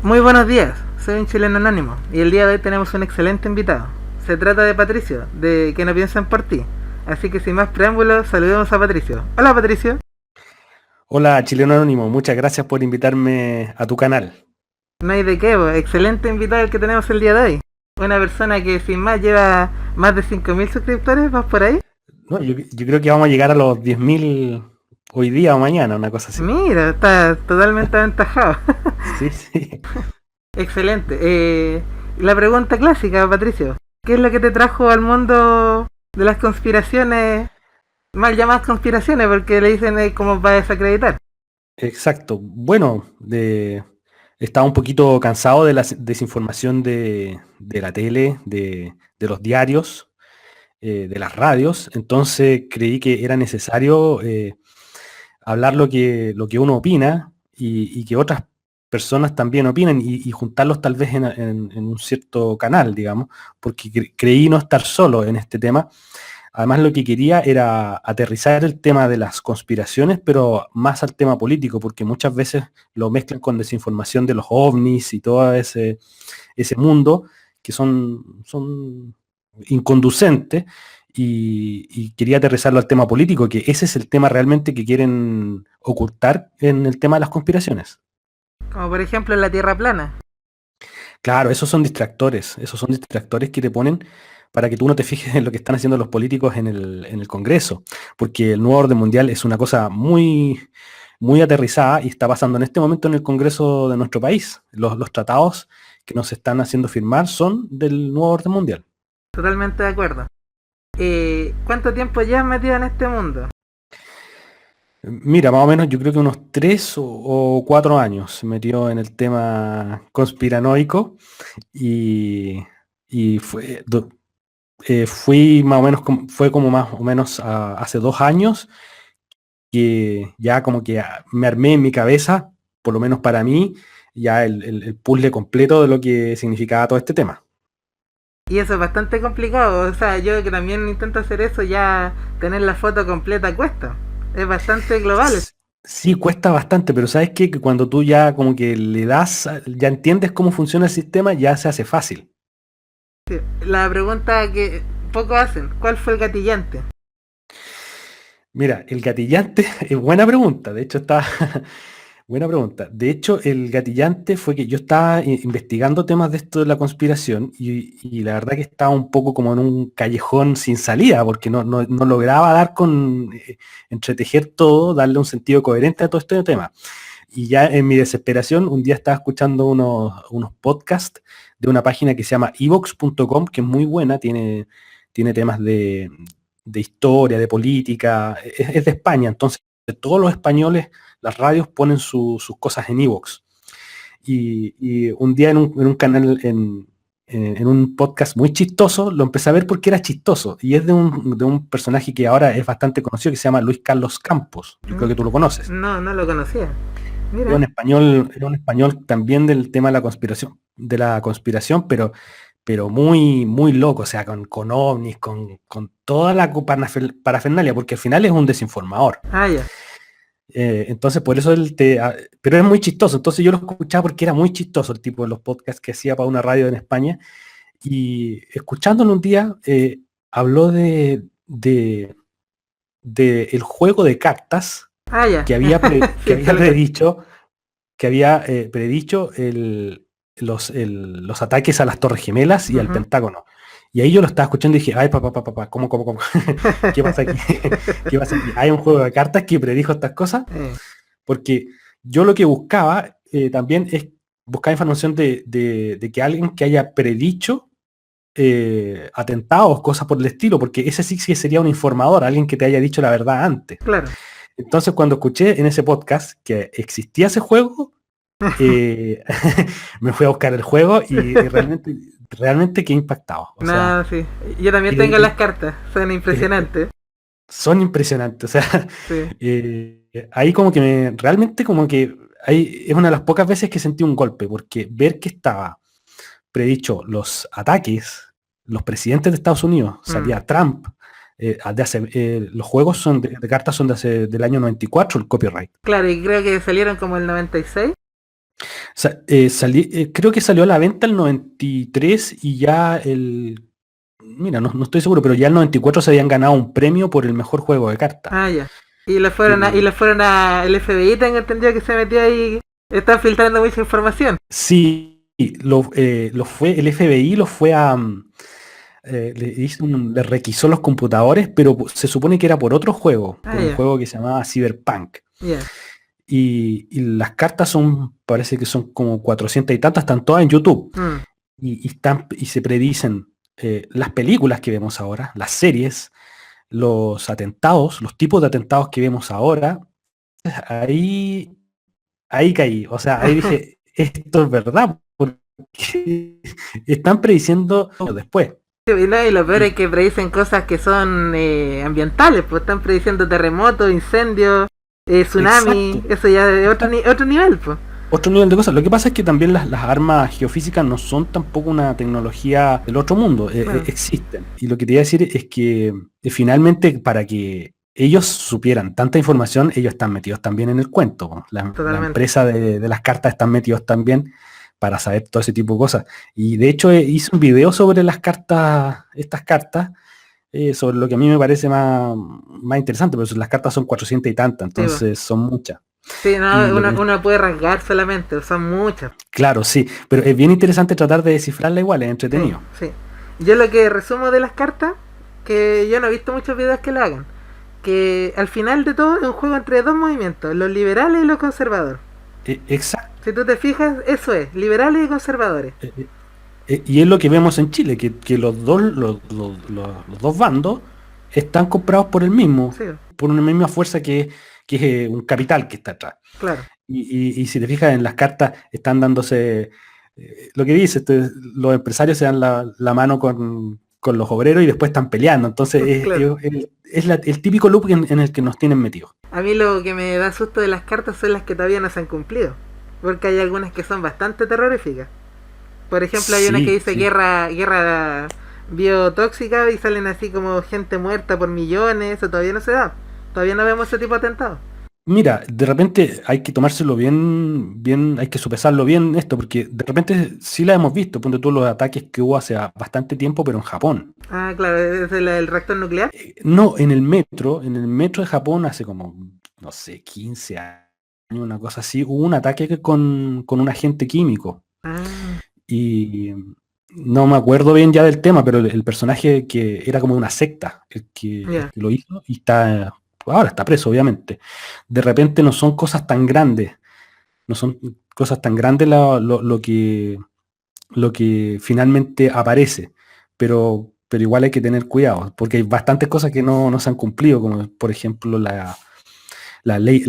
Muy buenos días, soy un chileno anónimo y el día de hoy tenemos un excelente invitado. Se trata de Patricio, de Que no piensan por ti. Así que sin más preámbulos, saludemos a Patricio. Hola Patricio. Hola, Chileno Anónimo, muchas gracias por invitarme a tu canal. No hay de qué, excelente invitado el que tenemos el día de hoy. Una persona que sin más lleva más de 5.000 suscriptores, ¿vas por ahí? No, yo creo que vamos a llegar a los 10.000 hoy día o mañana, una cosa así. Mira, está totalmente aventajado. Sí, sí. Excelente. La pregunta clásica, Patricio. ¿Qué es lo que te trajo al mundo de las conspiraciones, mal llamadas conspiraciones, porque le dicen como para desacreditar? Exacto. Bueno, estaba un poquito cansado de la desinformación de la tele, de los diarios, de las radios, entonces creí que era necesario hablar lo que uno opina y que otras personas también opinen y juntarlos tal vez en un cierto canal, digamos, porque creí no estar solo en este tema. Además, lo que quería era aterrizar el tema de las conspiraciones, pero más al tema político, porque muchas veces lo mezclan con desinformación de los ovnis y todo ese mundo que son inconducentes y quería aterrizarlo al tema político, que ese es el tema realmente que quieren ocultar en el tema de las conspiraciones. Como por ejemplo en la Tierra plana. Claro, esos son distractores que te ponen para que tú no te fijes en lo que están haciendo los políticos en el Congreso, porque el nuevo orden mundial es una cosa muy aterrizada y está pasando en este momento en el Congreso de nuestro país. Los tratados que nos están haciendo firmar son del nuevo orden mundial. Totalmente de acuerdo. ¿Cuánto tiempo llevas metido en este mundo? Mira, más o menos yo creo que unos 3 o 4 años metió en el tema conspiranoico y, y fui más o menos, fue como más o menos hace 2 años que ya como que me armé en mi cabeza, por lo menos para mí, ya el puzzle completo de lo que significaba todo este tema. Y eso es bastante complicado. O sea, yo que también intento hacer eso, ya tener la foto completa cuesta. Es bastante global. Sí, cuesta bastante, pero ¿sabes qué? Que cuando tú ya como que le das, ya entiendes cómo funciona el sistema, ya se hace fácil. Sí. La pregunta que pocos hacen, ¿cuál fue el gatillante? Mira, el gatillante es buena pregunta. De hecho, está buena pregunta. De hecho, el gatillante fue que yo estaba investigando temas de esto de la conspiración y la verdad que estaba un poco como en un callejón sin salida, porque no lograba dar con entretejer todo, darle un sentido coherente a todo este tema. Y ya en mi desesperación, un día estaba escuchando unos podcasts de una página que se llama evox.com, que es muy buena, tiene temas de historia, de política, es de España, entonces todos los españoles, las radios ponen sus cosas en Evox. Y un día en un canal, en un podcast muy chistoso, lo empecé a ver porque era chistoso. Y es de un personaje que ahora es bastante conocido, que se llama Luis Carlos Campos. Yo creo que tú lo conoces. No, no lo conocía. Es Mira. un español, era un español también del tema de la conspiración, pero muy loco, o sea, con ovnis, con toda la parafernalia, porque al final es un desinformador. Ah, ya. Entonces, por eso pero es muy chistoso. Entonces yo lo escuchaba porque era muy chistoso el tipo de los podcasts que hacía para una radio en España. Y escuchándolo un día, habló de el juego de cartas Ah, ya. que había, Sí, que se había lo cacho. predicho que había predicho los ataques a las Torres Gemelas y al Ujú. Pentágono. Y ahí yo lo estaba escuchando y dije, ay, papá, ¿cómo? ¿Qué pasa aquí? ¿Qué pasa aquí? Hay un juego de cartas que predijo estas cosas, Eh, porque yo lo que buscaba también es buscar información de que alguien que haya predicho atentados, cosas por el estilo, porque ese sí que sería un informador, alguien que te haya dicho la verdad antes. claro. Entonces, cuando escuché en ese podcast que existía ese juego, eh, me fui a buscar el juego y realmente quedé impactado. O sea, No, sí. Yo también tengo las quedé- cartas. Son impresionantes. son impresionantes. O sea, Sí. ahí como que realmente como que es una de las pocas veces que sentí un golpe, porque ver que estaba predicho los ataques, los presidentes de Estados Unidos, Mm. salía Trump, los juegos de cartas son del año 94, el copyright. Claro, y creo que salieron como el 96. Creo que salió a la venta el 93 y ya el... Mira, no estoy seguro, pero ya el 94 se habían ganado un premio por el mejor juego de cartas. Ah, ya. Y le fueron Que el FBI, tengo entendido que se metió ahí. Están filtrando mucha información. sí, lo fue, el FBI lo fue a... le requisó los computadores, pero se supone que era por otro juego, Ah, por un ya. juego que se llamaba Cyberpunk. Ya. Y las cartas parece que son como 400 y tantas, están todas en YouTube. Mm. Y se predicen las películas que vemos ahora, las series, los atentados, los tipos de atentados que vemos ahora. Ahí, ahí caí. O sea, ahí dije, esto es verdad, porque están prediciendo después. Sí, y lo peor es Y que predicen cosas que son ambientales, pues están prediciendo terremotos, incendios, tsunami, exacto. eso ya es otro nivel, pues. Otro nivel de cosas. Lo que pasa es que también las armas geofísicas no son tampoco una tecnología del otro mundo, Claro, existen. Y lo que te iba a decir es que finalmente para que ellos supieran tanta información, ellos están metidos también en el cuento. Po. La totalmente. empresa de las cartas están metidos también para saber todo ese tipo de cosas. Y de hecho hice un video sobre las cartas, estas cartas, sobre lo que a mí me parece más interesante, porque las cartas son 400 y tantas, Sí, pues. entonces son muchas. Sí, no, Y lo que uno puede rasgar solamente, son muchas. Claro, sí, pero es bien interesante tratar de descifrarla igual, es Sí, entretenido. sí. Yo lo que resumo de las cartas, que yo no he visto muchos videos que lo hagan, que al final de todo es un juego entre dos movimientos, los liberales y los conservadores. Exacto. Si tú te fijas, eso es, liberales y conservadores. eh, y es lo que vemos en Chile, que los dos bandos están comprados por el mismo, Sí, por una misma fuerza que es un capital que está atrás. claro. Y si te fijas en las cartas, están dándose, lo que dice, los empresarios se dan la mano con los obreros y después están peleando. Entonces Claro. es el típico loop en el que nos tienen metidos. A mí lo que me da susto de las cartas son las que todavía no se han cumplido. Porque hay algunas que son bastante terroríficas. Por ejemplo, hay una que Sí, dice sí. guerra biotóxica y salen así como gente muerta por millones. Eso todavía no se da. Todavía no vemos ese tipo de atentados. Mira, de repente hay que tomárselo bien, hay que sopesarlo bien esto, porque de repente sí la hemos visto, ponte tú los ataques que hubo hace bastante tiempo, pero en Japón. Ah, claro, es el reactor nuclear. No, en el metro de Japón hace como, no sé, 15 años, una cosa así, hubo un ataque con un agente químico. Ah, Y no me acuerdo bien ya del tema, pero el personaje que era como de una secta, el ya. que lo hizo, y ahora está preso, obviamente. De repente no son cosas tan grandes, no son cosas tan grandes lo que finalmente aparece, pero igual hay que tener cuidado, porque hay bastantes cosas que no se han cumplido, como por ejemplo la ley,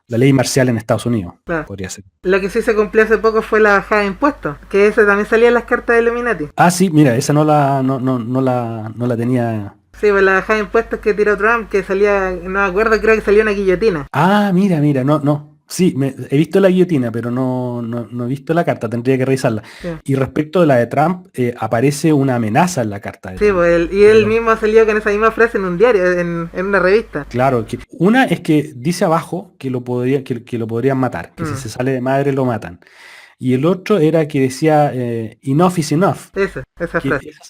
la ley marcial en Estados Unidos, Claro. podría ser. Lo que sí se cumplió hace poco fue la bajada de impuestos. Que eso también salía en las cartas de Illuminati. Ah, sí, mira, esa no la tenía. Sí, pues la bajada de impuestos que tiró Trump, que salía, no me acuerdo, creo que salía una guillotina. Ah, mira, no. Sí, he visto la guillotina, pero no he visto la carta, tendría que revisarla. Sí, Y respecto de la de Trump, aparece una amenaza en la carta de sí Trump. pues y él mismo salió con esa misma frase en un diario, en una revista. Claro, que una es que dice abajo que lo podrían matar, que si Mm, se sale de madre lo matan. Y el otro era que decía enough is enough, esa que frase. esa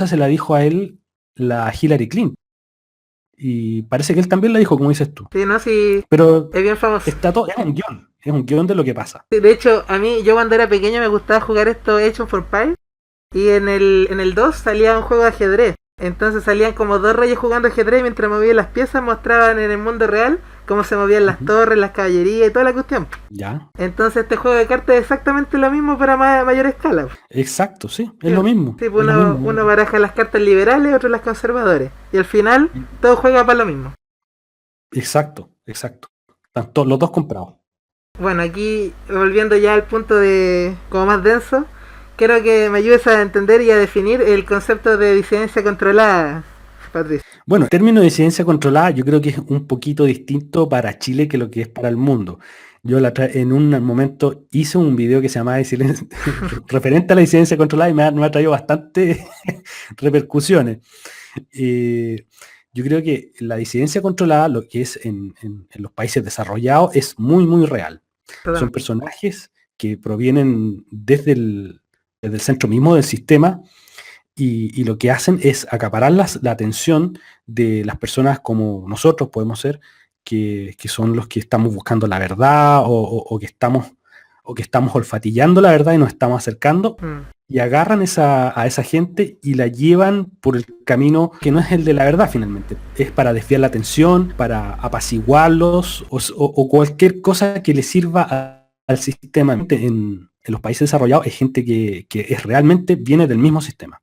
se la dijo a él la Hillary Clinton. Y parece que él también la dijo, como dices tú. Sí, no, sí, Pero es bien famoso. está todo, es un guión de lo que pasa. Sí, de hecho, a mí, yo cuando era pequeño me gustaba jugar esto Age of Empires. Y en el 2 salía un juego de ajedrez. Entonces salían como dos reyes jugando ajedrez y mientras movían las piezas mostraban en el mundo real cómo se movían las Ujú. torres, las caballerías y toda la cuestión. Ya, Entonces este juego de cartas es exactamente lo mismo pero a mayor escala. exacto, sí, es Sí, lo mismo, sí, es pues lo mismo. uno baraja las cartas liberales, otro las conservadores. Y al final todo juega para lo mismo. Exacto. Están los dos comprados. Bueno, aquí volviendo ya al punto de como más denso, quiero que me ayudes a entender y a definir el concepto de disidencia controlada, Patricio. Bueno, el término de disidencia controlada yo creo que es un poquito distinto para Chile que lo que es para el mundo. Yo en un momento hice un video que se llamaba referente a la disidencia controlada y me ha traído bastante repercusiones. Eh, yo creo que la disidencia controlada, lo que es en los países desarrollados, es muy real. Son Totalmente. personajes que provienen desde el centro mismo del sistema, y lo que hacen es acaparar la atención de las personas como nosotros podemos ser, que son los que estamos buscando la verdad, o que estamos olfatillando la verdad y nos estamos acercando, y agarran a esa gente y la llevan por el camino que no es el de la verdad finalmente. Es para desviar la atención, para apaciguarlos, o cualquier cosa que le sirva al sistema. En los países desarrollados es gente que es realmente viene del mismo sistema.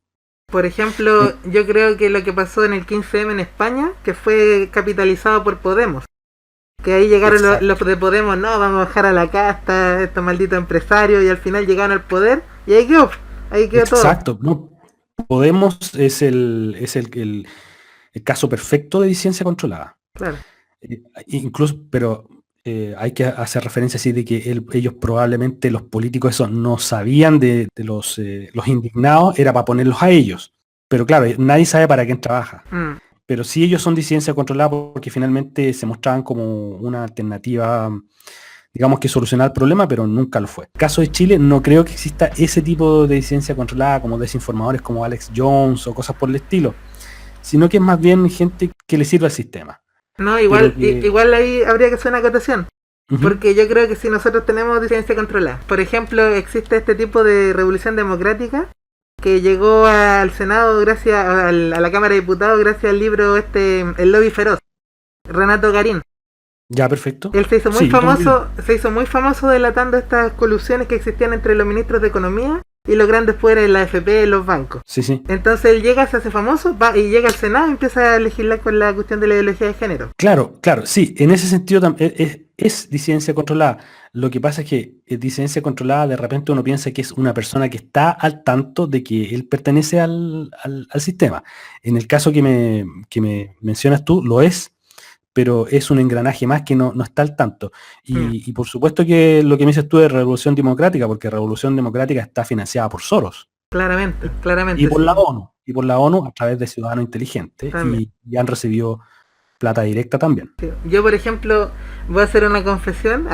Por ejemplo, yo creo que lo que pasó en el 15M en España, que fue capitalizado por Podemos. Que ahí llegaron los de Podemos, no, vamos a bajar a la casta, estos malditos empresarios, y al final llegaron al poder, y ahí quedó todo. Exacto. No, Podemos es el caso perfecto de disidencia controlada. Claro. Incluso, pero hay que hacer referencia así de que ellos probablemente, los políticos eso, no sabían de los indignados, era para ponerlos a ellos. Pero claro, nadie sabe para quién trabaja. Pero sí, ellos son disidencia controlada porque finalmente se mostraban como una alternativa, digamos, que solucionar el problema, pero nunca lo fue. En el caso de Chile, no creo que exista ese tipo de disidencia controlada como desinformadores como Alex Jones o cosas por el estilo, sino que es más bien gente que le sirve al sistema. No, igual ahí habría que hacer una acotación. Porque yo creo que si nosotros tenemos disidencia controlada, por ejemplo, existe este tipo de revolución democrática que llegó al Senado gracias a la Cámara de Diputados gracias al libro El Lobby Feroz, Renato Garín. Ya, perfecto. Él se hizo muy famoso delatando estas colusiones que existían entre los ministros de Economía y los grandes poderes de la AFP y los bancos. Sí. Entonces él llega, se hace famoso, va y llega al Senado y empieza a legislar con la cuestión de la ideología de género. Claro, sí, en ese sentido es disidencia controlada. Lo que pasa es que disidencia controlada, de repente uno piensa que es una persona que está al tanto de que él pertenece al sistema. En el caso que me mencionas tú, lo es, pero es un engranaje más que no está al tanto. Y por supuesto que lo que me dices tú de Revolución Democrática, porque Revolución Democrática está financiada por Soros. Claramente. Y por la ONU. Y por la ONU a través de Ciudadanos Inteligentes. Y han recibido plata directa también. Sí. Yo, por ejemplo, voy a hacer una confesión.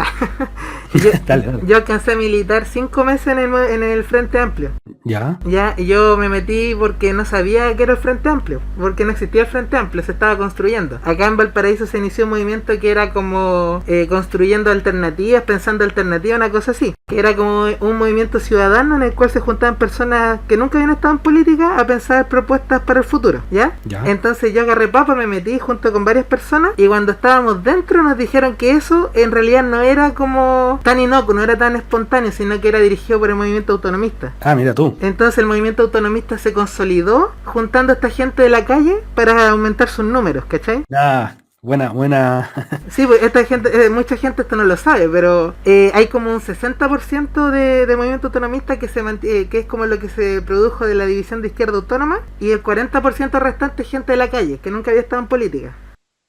Dale. Yo alcancé a militar 5 meses en el Frente Amplio. ¿Ya? Y yo me metí porque no sabía que era el Frente Amplio, porque no existía el Frente Amplio, se estaba construyendo. Acá en Valparaíso se inició un movimiento que era como construyendo alternativas, pensando alternativas, una cosa así. Que era como un movimiento ciudadano en el cual se juntaban personas que nunca habían estado en política a pensar propuestas para el futuro, ¿ya? Entonces yo agarré papa, me metí junto con varias personas, y cuando estábamos dentro nos dijeron que eso en realidad no era como tan inocuo, no era tan espontáneo, sino que era dirigido por el movimiento autonomista. Ah, mira tú. Entonces el movimiento autonomista se consolidó juntando a esta gente de la calle para aumentar sus números, ¿cachai? Ah, buena. Sí, pues esta gente, mucha gente esto no lo sabe, pero hay como un 60% de movimiento autonomista que que es como lo que se produjo de la división de izquierda autónoma, y el 40% restante es gente de la calle, que nunca había estado en política.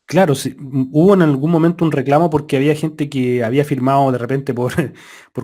Claro, sí, hubo en algún momento un reclamo porque había gente que había firmado de repente por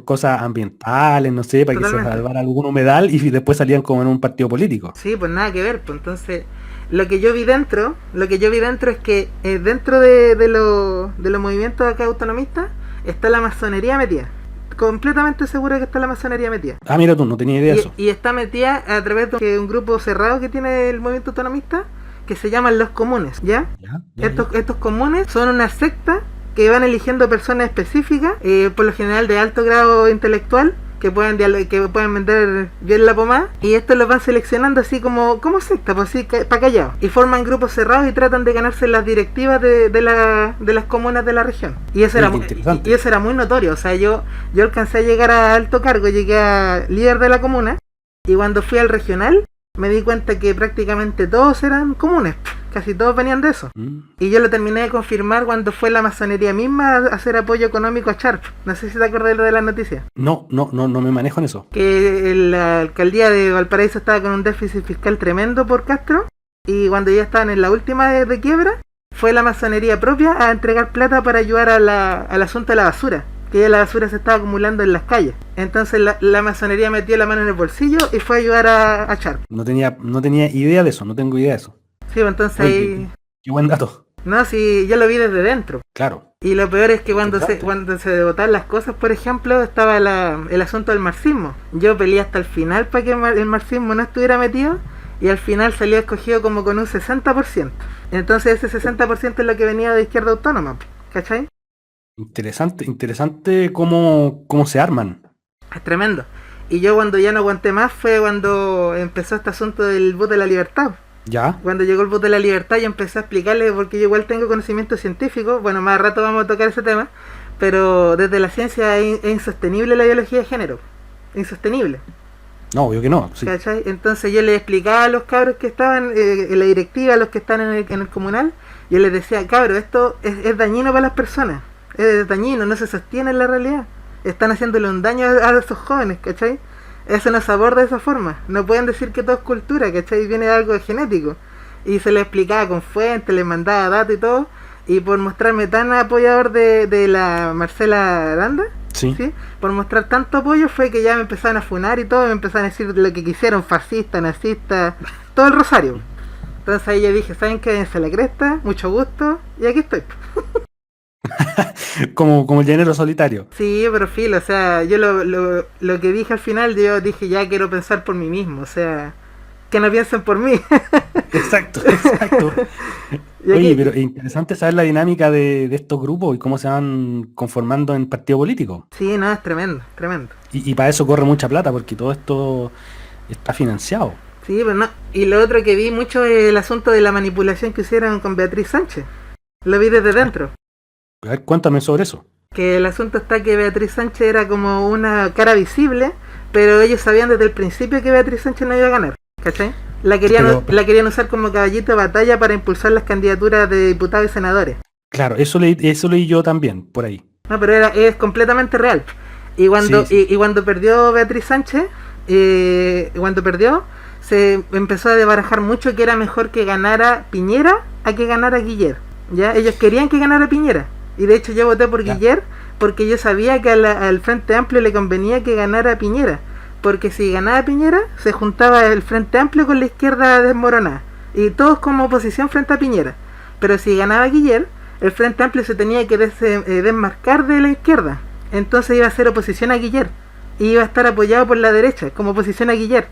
cosas ambientales, no sé, para Totalmente. que se salvara algún humedal, y después salían como en un partido político. Sí, pues nada que ver, pues entonces lo que yo vi dentro es que dentro de los movimientos acá autonomistas está la masonería metida. Completamente seguro que está la masonería metida. Ah, mira tú, no tenía idea de eso. Y está metida a través de un grupo cerrado que tiene el movimiento autonomista, que se llaman los comunes, ¿ya? Estos comunes son una secta que van eligiendo personas específicas, por lo general de alto grado intelectual, que pueden vender bien la pomada, y estos los van seleccionando así como secta, pues así para callados, y forman grupos cerrados y tratan de ganarse las directivas de las comunas de la región. Y eso era muy notorio. O sea, yo alcancé a llegar a alto cargo, llegué a líder de la comuna, y cuando fui al regional me di cuenta que prácticamente todos eran comunes, casi todos venían de eso. Y yo lo terminé de confirmar cuando fue la masonería misma a hacer apoyo económico a Sharp. No sé si te acuerdas de lo de las noticias. No me manejo en eso. Que la alcaldía de Valparaíso estaba con un déficit fiscal tremendo por Castro, y cuando ya estaban en la última de quiebra, fue la masonería propia a entregar plata para ayudar al asunto de la basura, que ya la basura se estaba acumulando en las calles. Entonces la masonería metió la mano en el bolsillo y fue a ayudar a Sharp. No tenía idea de eso, no tengo idea de eso. Sí, entonces ahí... Qué buen dato. No, sí, yo lo vi desde dentro. Claro, Y lo peor es que interesante. cuando se debataban las cosas, por ejemplo, estaba el asunto del marxismo. Yo peleé hasta el final para que el marxismo no estuviera metido y al final salió escogido como con un 60%. Entonces ese 60% es lo que venía de izquierda autónoma, ¿cachai? Interesante, interesante cómo se arman. Es tremendo. Y yo cuando ya no aguanté más fue cuando empezó este asunto del bus de la libertad. ¿Ya? Cuando llegó el bus de la libertad yo empecé a explicarle, porque yo igual tengo conocimiento científico, bueno, más rato vamos a tocar ese tema, pero desde la ciencia es insostenible la biología de género. Insostenible. No, obvio que no, sí. ¿Cachai? Entonces yo les explicaba a los cabros que estaban en la directiva, a los que están en el comunal, yo les decía, cabros, esto es dañino para las personas, es dañino, no se sostiene en la realidad. Están haciéndole un daño a esos jóvenes, ¿cachai? Eso no se aborda de esa forma. No pueden decir que todo es cultura, ¿cachai? Viene de algo genético. Y se les explicaba con fuentes, les mandaba datos y todo. Y por mostrarme tan apoyador de la Marcela Aranda, Sí. ¿sí? Por mostrar tanto apoyo fue que ya me empezaron a funar y todo, me empezaron a decir lo que quisieron, fascista, nazista, todo el rosario. Entonces ahí yo dije, ¿saben qué? Se la cresta, mucho gusto, y aquí estoy. Como el llanero solitario. Sí, pero filo, o sea, yo lo que dije al final, yo dije, ya quiero pensar por mí mismo, o sea, que no piensen por mí. Exacto, exacto. Y Oye, aquí, pero es interesante saber la dinámica de estos grupos y cómo se van conformando en partido político. sí, no, es tremendo, tremendo. Y para eso corre mucha plata, porque todo esto está financiado. Sí, pero no. Y lo otro que vi mucho es el asunto de la manipulación que hicieron con Beatriz Sánchez. Lo vi desde dentro. A ver, cuéntame sobre eso. Que el asunto está que Beatriz Sánchez era como una cara visible, pero ellos sabían desde el principio que Beatriz Sánchez no iba a ganar, ¿cachai? Pero, La querían usar como caballito de batalla para impulsar las candidaturas de diputados y senadores. claro, eso leí yo también, por ahí. No, pero es completamente real. Sí, sí. Y cuando perdió Beatriz Sánchez, cuando perdió, se empezó a desbarajar mucho que era mejor que ganara Piñera a que ganara Guiller. ¿Ya? Ellos querían que ganara Piñera. Y de hecho yo voté por Ya. Guiller porque yo sabía que al Frente Amplio le convenía que ganara Piñera. Porque si ganaba Piñera, se juntaba el Frente Amplio con la izquierda desmoronada. Y todos como oposición frente a Piñera. Pero si ganaba Guiller, el Frente Amplio se tenía que desmarcar de la izquierda. Entonces iba a ser oposición a Guiller. Y iba a estar apoyado por la derecha, como oposición a Guiller.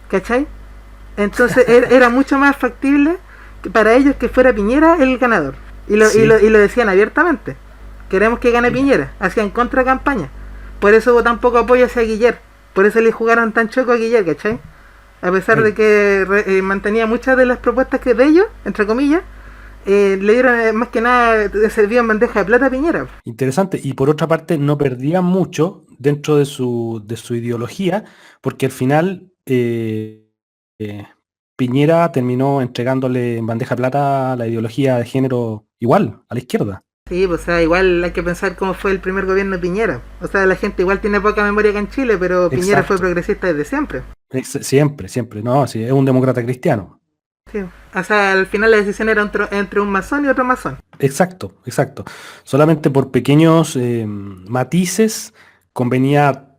¿Cachai? Entonces era mucho más factible para ellos que fuera Piñera el ganador. Sí. Y lo decían abiertamente. Queremos que gane Mira. Piñera. Hacían contra campaña. Por eso hubo tan poco apoyo hacia Guiller. Por eso le jugaron tan choco a Guiller, ¿cachai? A pesar de Oye, que mantenía muchas de las propuestas que de ellos, entre comillas, le dieron más que nada, servían bandeja de plata a Piñera. interesante. Y por otra parte, no perdían mucho dentro de su ideología, porque al final eh, Piñera terminó entregándole en bandeja de plata la ideología de género igual, a la izquierda. Sí, pues, o sea, igual hay que pensar cómo fue el primer gobierno de Piñera. O sea, la gente igual tiene poca memoria acá en Chile, pero Piñera fue Exacto. progresista desde siempre. Siempre, siempre. No, sí, es un demócrata cristiano. Sí. O sea, al final la decisión era entre un masón y otro masón. Exacto, exacto. Solamente por pequeños matices convenía,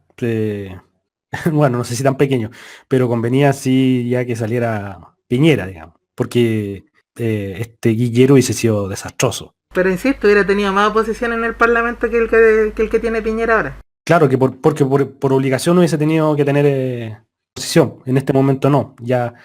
bueno, no sé si tan pequeño, pero convenía sí ya que saliera Piñera, digamos, porque este Guillermo hubiese sido desastroso. Pero insisto, hubiera tenido más oposición en el Parlamento que el que tiene Piñera ahora. Claro que porque por obligación hubiese tenido que tener posición, en este momento no, ya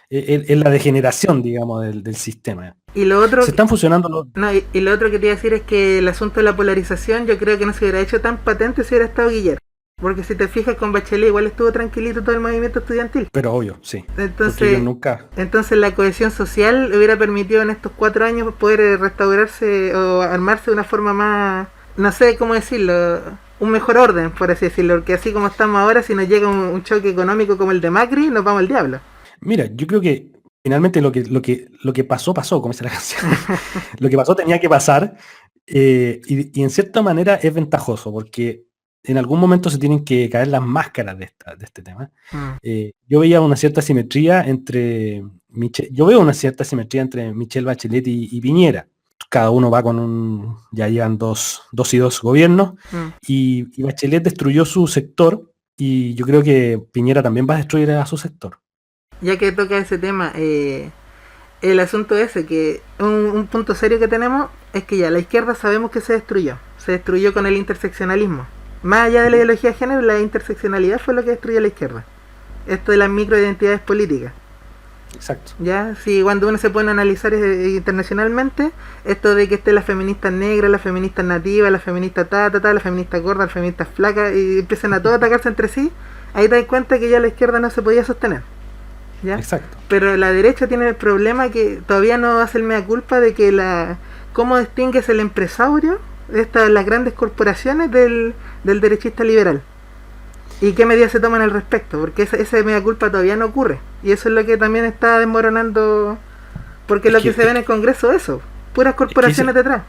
es la degeneración, digamos, del sistema. Y lo otro, Se están fusionando los... no, y lo otro que te iba a decir es que el asunto de la polarización yo creo que no se hubiera hecho tan patente si hubiera estado Guillermo. Porque si te fijas con Bachelet igual estuvo tranquilito todo el movimiento estudiantil. Pero obvio, sí, porque ellos Entonces, nunca... entonces la cohesión social hubiera permitido en estos 4 años poder restaurarse o armarse de una forma más, no sé cómo decirlo, un mejor orden, por así decirlo. Porque así como estamos ahora, si nos llega un choque económico como el de Macri, nos vamos al diablo. Mira, yo creo que finalmente lo que pasó, pasó, como dice la canción. Lo que pasó tenía que pasar, y en cierta manera es ventajoso, porque en algún momento se tienen que caer las máscaras de este tema. Mm. Yo veía una cierta simetría entre yo veo una cierta simetría entre Michelle Bachelet y Piñera. Cada uno va con ya llevan dos y dos gobiernos, Mm. y Bachelet destruyó su sector, y yo creo que Piñera también va a destruir a su sector. Ya que toca ese tema, el asunto ese, que un punto serio que tenemos es que ya la izquierda sabemos que se destruyó con el interseccionalismo. Más allá de la ideología de género, la interseccionalidad fue lo que destruyó la izquierda. Esto de las microidentidades políticas. Exacto. Ya, si cuando uno se pone a analizar internacionalmente, esto de que estén las feministas negras, las feministas nativas, las feministas las feministas gordas, las feministas flacas, y empiezan a todos a atacarse entre sí, ahí te das cuenta que ya la izquierda no se podía sostener. ¿Ya? Exacto. Pero la derecha tiene el problema que todavía no hace el mea culpa de que cómo distingues el empresario de las grandes corporaciones del derechista liberal. ¿Y qué medidas se toman al respecto? Porque esa media culpa todavía no ocurre. Y eso es lo que también está desmoronando. Porque lo que se ve en el Congreso es eso. Puras corporaciones detrás.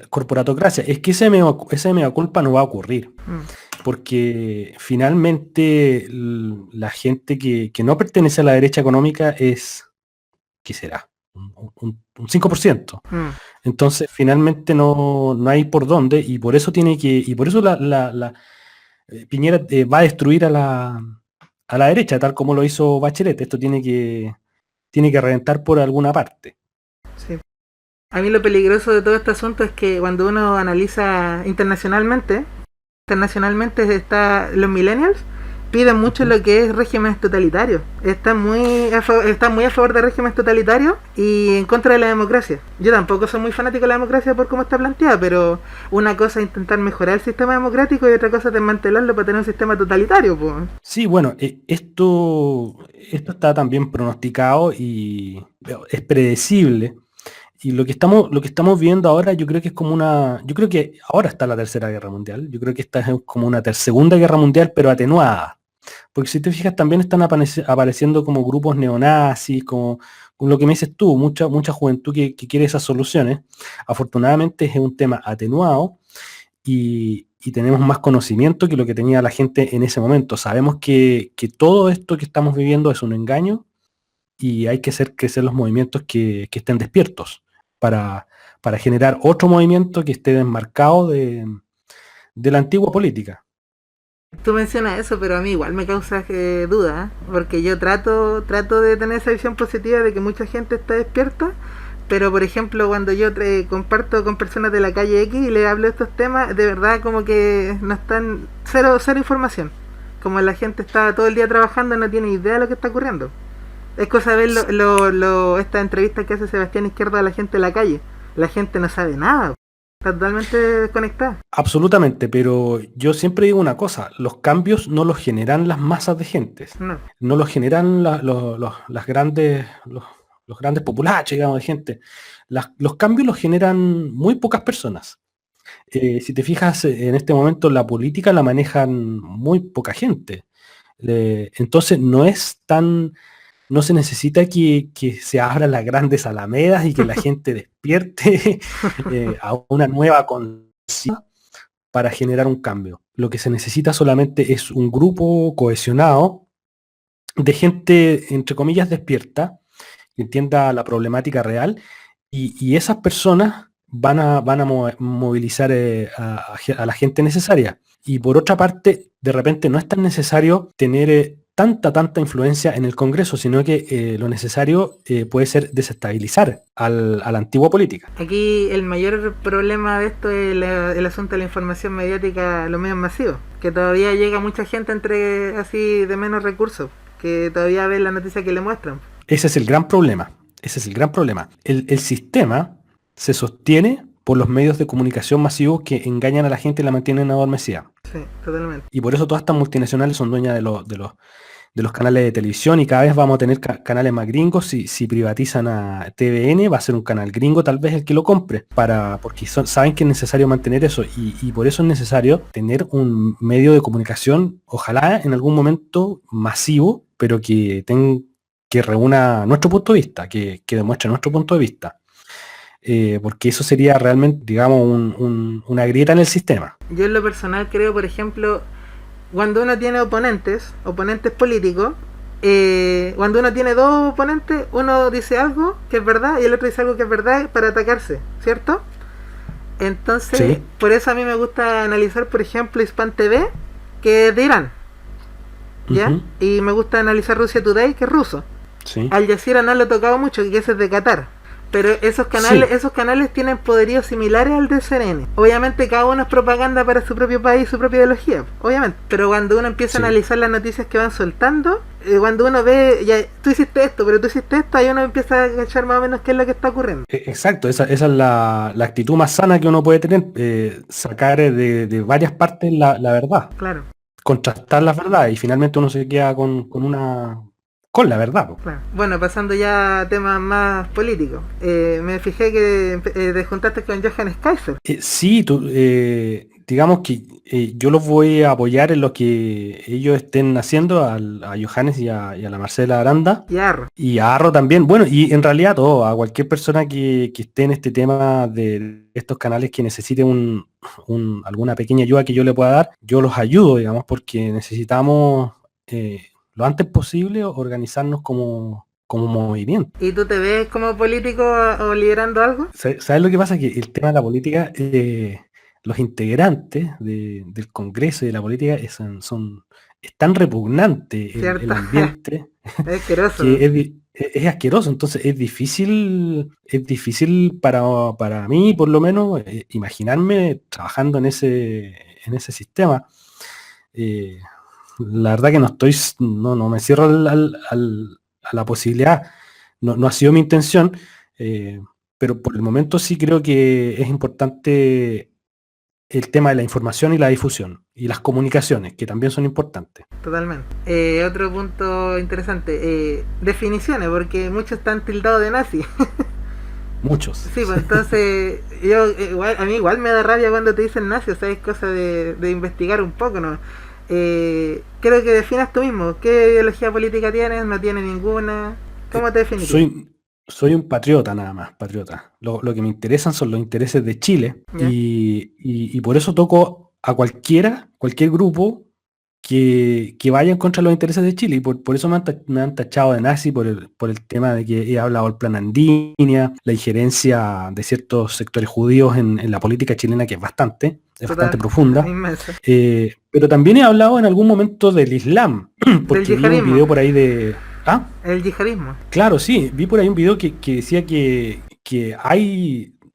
Corporatocracia. Es que esa mea culpa no va a ocurrir. Porque finalmente la gente que no pertenece a la derecha económica es, ¿qué será? Un 5%. Entonces finalmente no hay por dónde, y por eso Piñera va a destruir a la derecha, tal como lo hizo Bachelet. Esto tiene que reventar por alguna parte. Sí. A mí lo peligroso de todo este asunto es que cuando uno analiza internacionalmente los millennials piden mucho lo que es regímenes totalitarios. Están muy a favor de regímenes totalitarios y en contra de la democracia. Yo tampoco soy muy fanático de la democracia por cómo está planteada, pero una cosa es intentar mejorar el sistema democrático y otra cosa es desmantelarlo para tener un sistema totalitario, pues. Sí, bueno, esto está también pronosticado y es predecible. Y lo que estamos viendo ahora, yo creo que yo creo que ahora está la Tercera Guerra Mundial. Yo creo que esta es como una Segunda Guerra Mundial, pero atenuada. Porque si te fijas, también están apareciendo como grupos neonazis, como lo que me dices tú, mucha juventud que quiere esas soluciones. Afortunadamente es un tema atenuado y tenemos más conocimiento que lo que tenía la gente en ese momento. Sabemos que todo esto que estamos viviendo es un engaño y hay que hacer crecer los movimientos que estén despiertos para generar otro movimiento que esté desmarcado de la antigua política. Tú mencionas eso, pero a mí igual me causa duda, porque yo trato de tener esa visión positiva de que mucha gente está despierta, pero por ejemplo cuando yo comparto con personas de la calle X y les hablo de estos temas, de verdad como que no están, cero información, como la gente está todo el día trabajando y no tiene idea de lo que está ocurriendo. Es cosa de ver esta entrevista que hace Sebastián Izquierdo a la gente de la calle. La gente no sabe nada. Está totalmente desconectada. Absolutamente, pero yo siempre digo una cosa. Los cambios no los generan las masas de gente. No los generan los grandes populaches, digamos, de gente. Los cambios los generan muy pocas personas. Si te fijas, en este momento la política la manejan muy poca gente. Entonces no se necesita que se abran las grandes alamedas y que la gente despierte a una nueva conciencia para generar un cambio. Lo que se necesita solamente es un grupo cohesionado de gente, entre comillas, despierta, que entienda la problemática real, y esas personas van a movilizar a la gente necesaria. Y por otra parte, de repente no es tan necesario tener tanta influencia en el Congreso, sino que lo necesario puede ser desestabilizar a la antigua política. Aquí el mayor problema de esto es el asunto de la información mediática a los medios masivos, que todavía llega mucha gente entre así de menos recursos, que todavía ve la noticia que le muestran. Ese es el gran problema. El sistema se sostiene por los medios de comunicación masivos que engañan a la gente y la mantienen adormecida. Sí, totalmente. Y por eso todas estas multinacionales son dueñas de los canales de televisión, y cada vez vamos a tener canales más gringos. Si privatizan a TVN, va a ser un canal gringo tal vez el que lo compre, porque saben que es necesario mantener eso, y por eso es necesario tener un medio de comunicación, ojalá en algún momento masivo, pero que reúna nuestro punto de vista, que demuestre nuestro punto de vista. Porque eso sería realmente, digamos, una grieta en el sistema. Yo en lo personal creo, por ejemplo, cuando uno tiene oponentes políticos, cuando uno tiene dos oponentes, uno dice algo que es verdad y el otro dice algo que es verdad para atacarse, ¿cierto? Entonces, sí. Por eso a mí me gusta analizar, por ejemplo, Hispan TV, que es de Irán, ¿ya? Y me gusta analizar Russia Today, que es ruso. Sí, Al Jazeera no lo he tocado mucho, que ese es de Qatar. Pero sí, esos canales tienen poderíos similares al de CNN. Obviamente cada uno es propaganda para su propio país, su propia ideología, obviamente. Pero cuando uno empieza a sí. analizar las noticias que van soltando, cuando uno ve, ya, tú hiciste esto, pero tú hiciste esto, ahí uno empieza a cachar más o menos qué es lo que está ocurriendo. Exacto, esa es la actitud más sana que uno puede tener, sacar de varias partes la verdad, Claro. contrastar las verdades y finalmente uno se queda con la verdad, po. Claro. Bueno, pasando ya a temas más políticos. Me fijé que te juntaste con Johannes Kaiser. Sí, digamos que yo los voy a apoyar en lo que ellos estén haciendo a Johannes y a la Marcela Aranda Y Arro. y a Arro también. Bueno, y en realidad todo, a cualquier persona que esté en este tema de estos canales que necesite alguna pequeña ayuda que yo le pueda dar, yo los ayudo, digamos, porque necesitamos lo antes posible organizarnos como movimiento. ¿Y tú te ves como político o liderando algo? ¿Sabes lo que pasa? Que el tema de la política, los integrantes del Congreso y de la política es tan repugnante el ¿Cierto? ambiente Es asqueroso. que es asqueroso. Entonces es difícil para mí, por lo menos, imaginarme trabajando en ese sistema. Eh, la verdad que no me cierro a la posibilidad. No ha sido mi intención, eh, pero por el momento sí creo que es importante el tema de la información y la difusión y las comunicaciones, que también son importantes. Totalmente. Otro punto interesante. Definiciones, porque muchos están tildados de nazi. Muchos. Sí, pues entonces yo igual, a mí igual me da rabia cuando te dicen nazi, o sea, es cosa de investigar un poco, ¿no? Creo que definas tú mismo, ¿qué ideología política tienes? ¿No tienes ninguna? ¿Cómo te definirías? Soy un patriota nada más, patriota. Lo que me interesan son los intereses de Chile ¿Ya? y por eso toco a cualquier grupo que vayan contra los intereses de Chile. Y por eso me han tachado de nazi por el tema de que he hablado del plan Andinia, la injerencia de ciertos sectores judíos en la política chilena, que es bastante Total, profunda. inmenso. Pero también he hablado en algún momento del Islam, Del porque vi un yihadismo. video por ahí de... ¿Ah? El yihadismo. Claro, sí, vi por ahí un video que decía que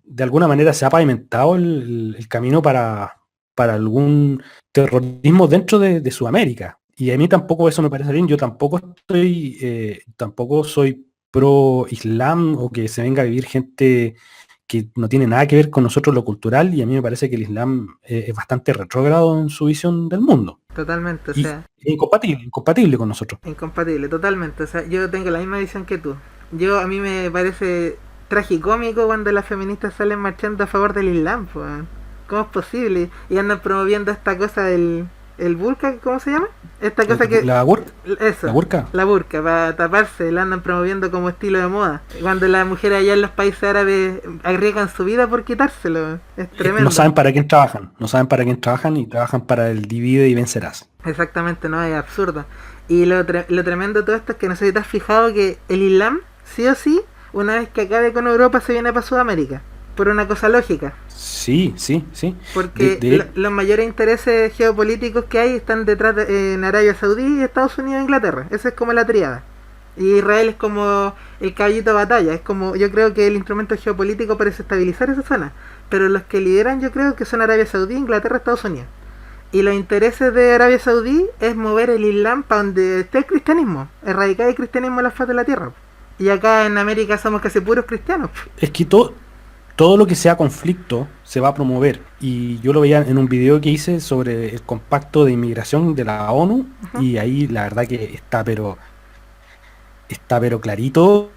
de alguna manera se ha pavimentado el camino para algún terrorismo dentro de Sudamérica. Y a mí tampoco eso me parece bien. Yo tampoco soy pro Islam o que se venga a vivir gente que no tiene nada que ver con nosotros lo cultural. Y a mí me parece que el Islam es bastante retrógrado en su visión del mundo. Totalmente, o Y sea, es incompatible con nosotros. incompatible, totalmente. O sea, yo tengo la misma visión que tú. A mí me parece tragicómico cuando las feministas salen marchando a favor del Islam, pues. ¿Cómo es posible? Y andan promoviendo esta cosa del el burka, ¿cómo se llama? Esta cosa que La burka, la eso, burka. la burka, para taparse, la andan promoviendo como estilo de moda. Cuando las mujeres allá en los países árabes arriesgan su vida por quitárselo. Es No tremendo. saben para quién trabajan, no saben para quién trabajan y trabajan para el divide y vencerás. Exactamente, no, es absurdo. Y lo tremendo de todo esto es que no sé si te has fijado que el Islam, sí o sí, una vez que acabe con Europa, se viene para Sudamérica. Por una cosa lógica. Sí, sí, sí. De, Porque de- los mayores intereses geopolíticos que hay están detrás en Arabia Saudí, Estados Unidos e Inglaterra. Esa es como la triada. Y Israel es como el caballito de batalla. Es como, yo creo que el instrumento geopolítico para desestabilizar esa zona. Pero los que lideran yo creo que son Arabia Saudí, Inglaterra, Estados Unidos. Y los intereses de Arabia Saudí es mover el Islam para donde esté el cristianismo. Erradicar el cristianismo en la faz de la tierra. Y acá en América somos casi puros cristianos. es que todo lo que sea conflicto se va a promover. Y yo lo veía en un video que hice sobre el compacto de inmigración de la ONU Ujú. y ahí la verdad que está pero clarito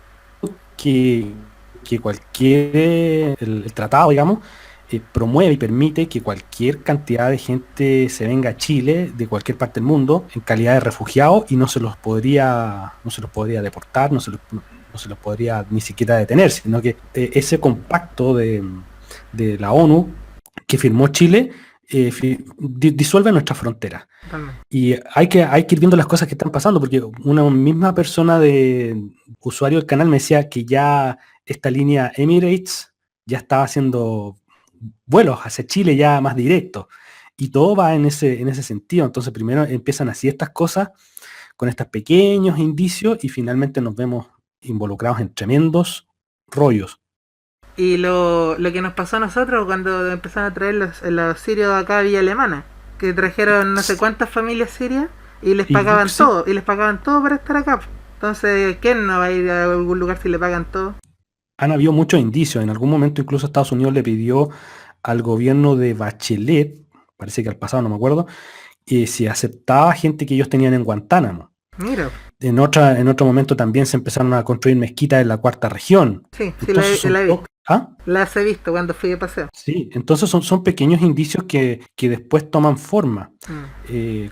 que el tratado, digamos, promueve y permite que cualquier cantidad de gente se venga a Chile de cualquier parte del mundo en calidad de refugiados y no se los podría deportar, no se los podría ni siquiera detener, sino que ese compacto de la ONU que firmó Chile disuelve nuestras fronteras. Totalmente. Y hay que ir viendo las cosas que están pasando, porque una misma persona usuario del canal me decía que ya esta línea Emirates ya estaba haciendo vuelos hacia Chile ya más directos. Y todo va en ese sentido. Entonces primero empiezan así estas cosas con estos pequeños indicios y finalmente nos vemos involucrados en tremendos rollos. Y lo que nos pasó a nosotros cuando empezaron a traer los sirios acá a Villa Alemana, que trajeron no sé cuántas familias sirias y les pagaban todo, y les pagaban todo para estar acá. Entonces, ¿quién no va a ir a algún lugar si le pagan todo? Han habido muchos indicios. En algún momento incluso Estados Unidos le pidió al gobierno de Bachelet, parece que al pasado, no me acuerdo, si aceptaba gente que ellos tenían en Guantánamo. Mira. En otro momento también se empezaron a construir mezquitas en la cuarta región. Sí, entonces, la he visto. ¿Ah? Las he visto cuando fui de paseo. Sí, entonces son pequeños indicios que después toman forma.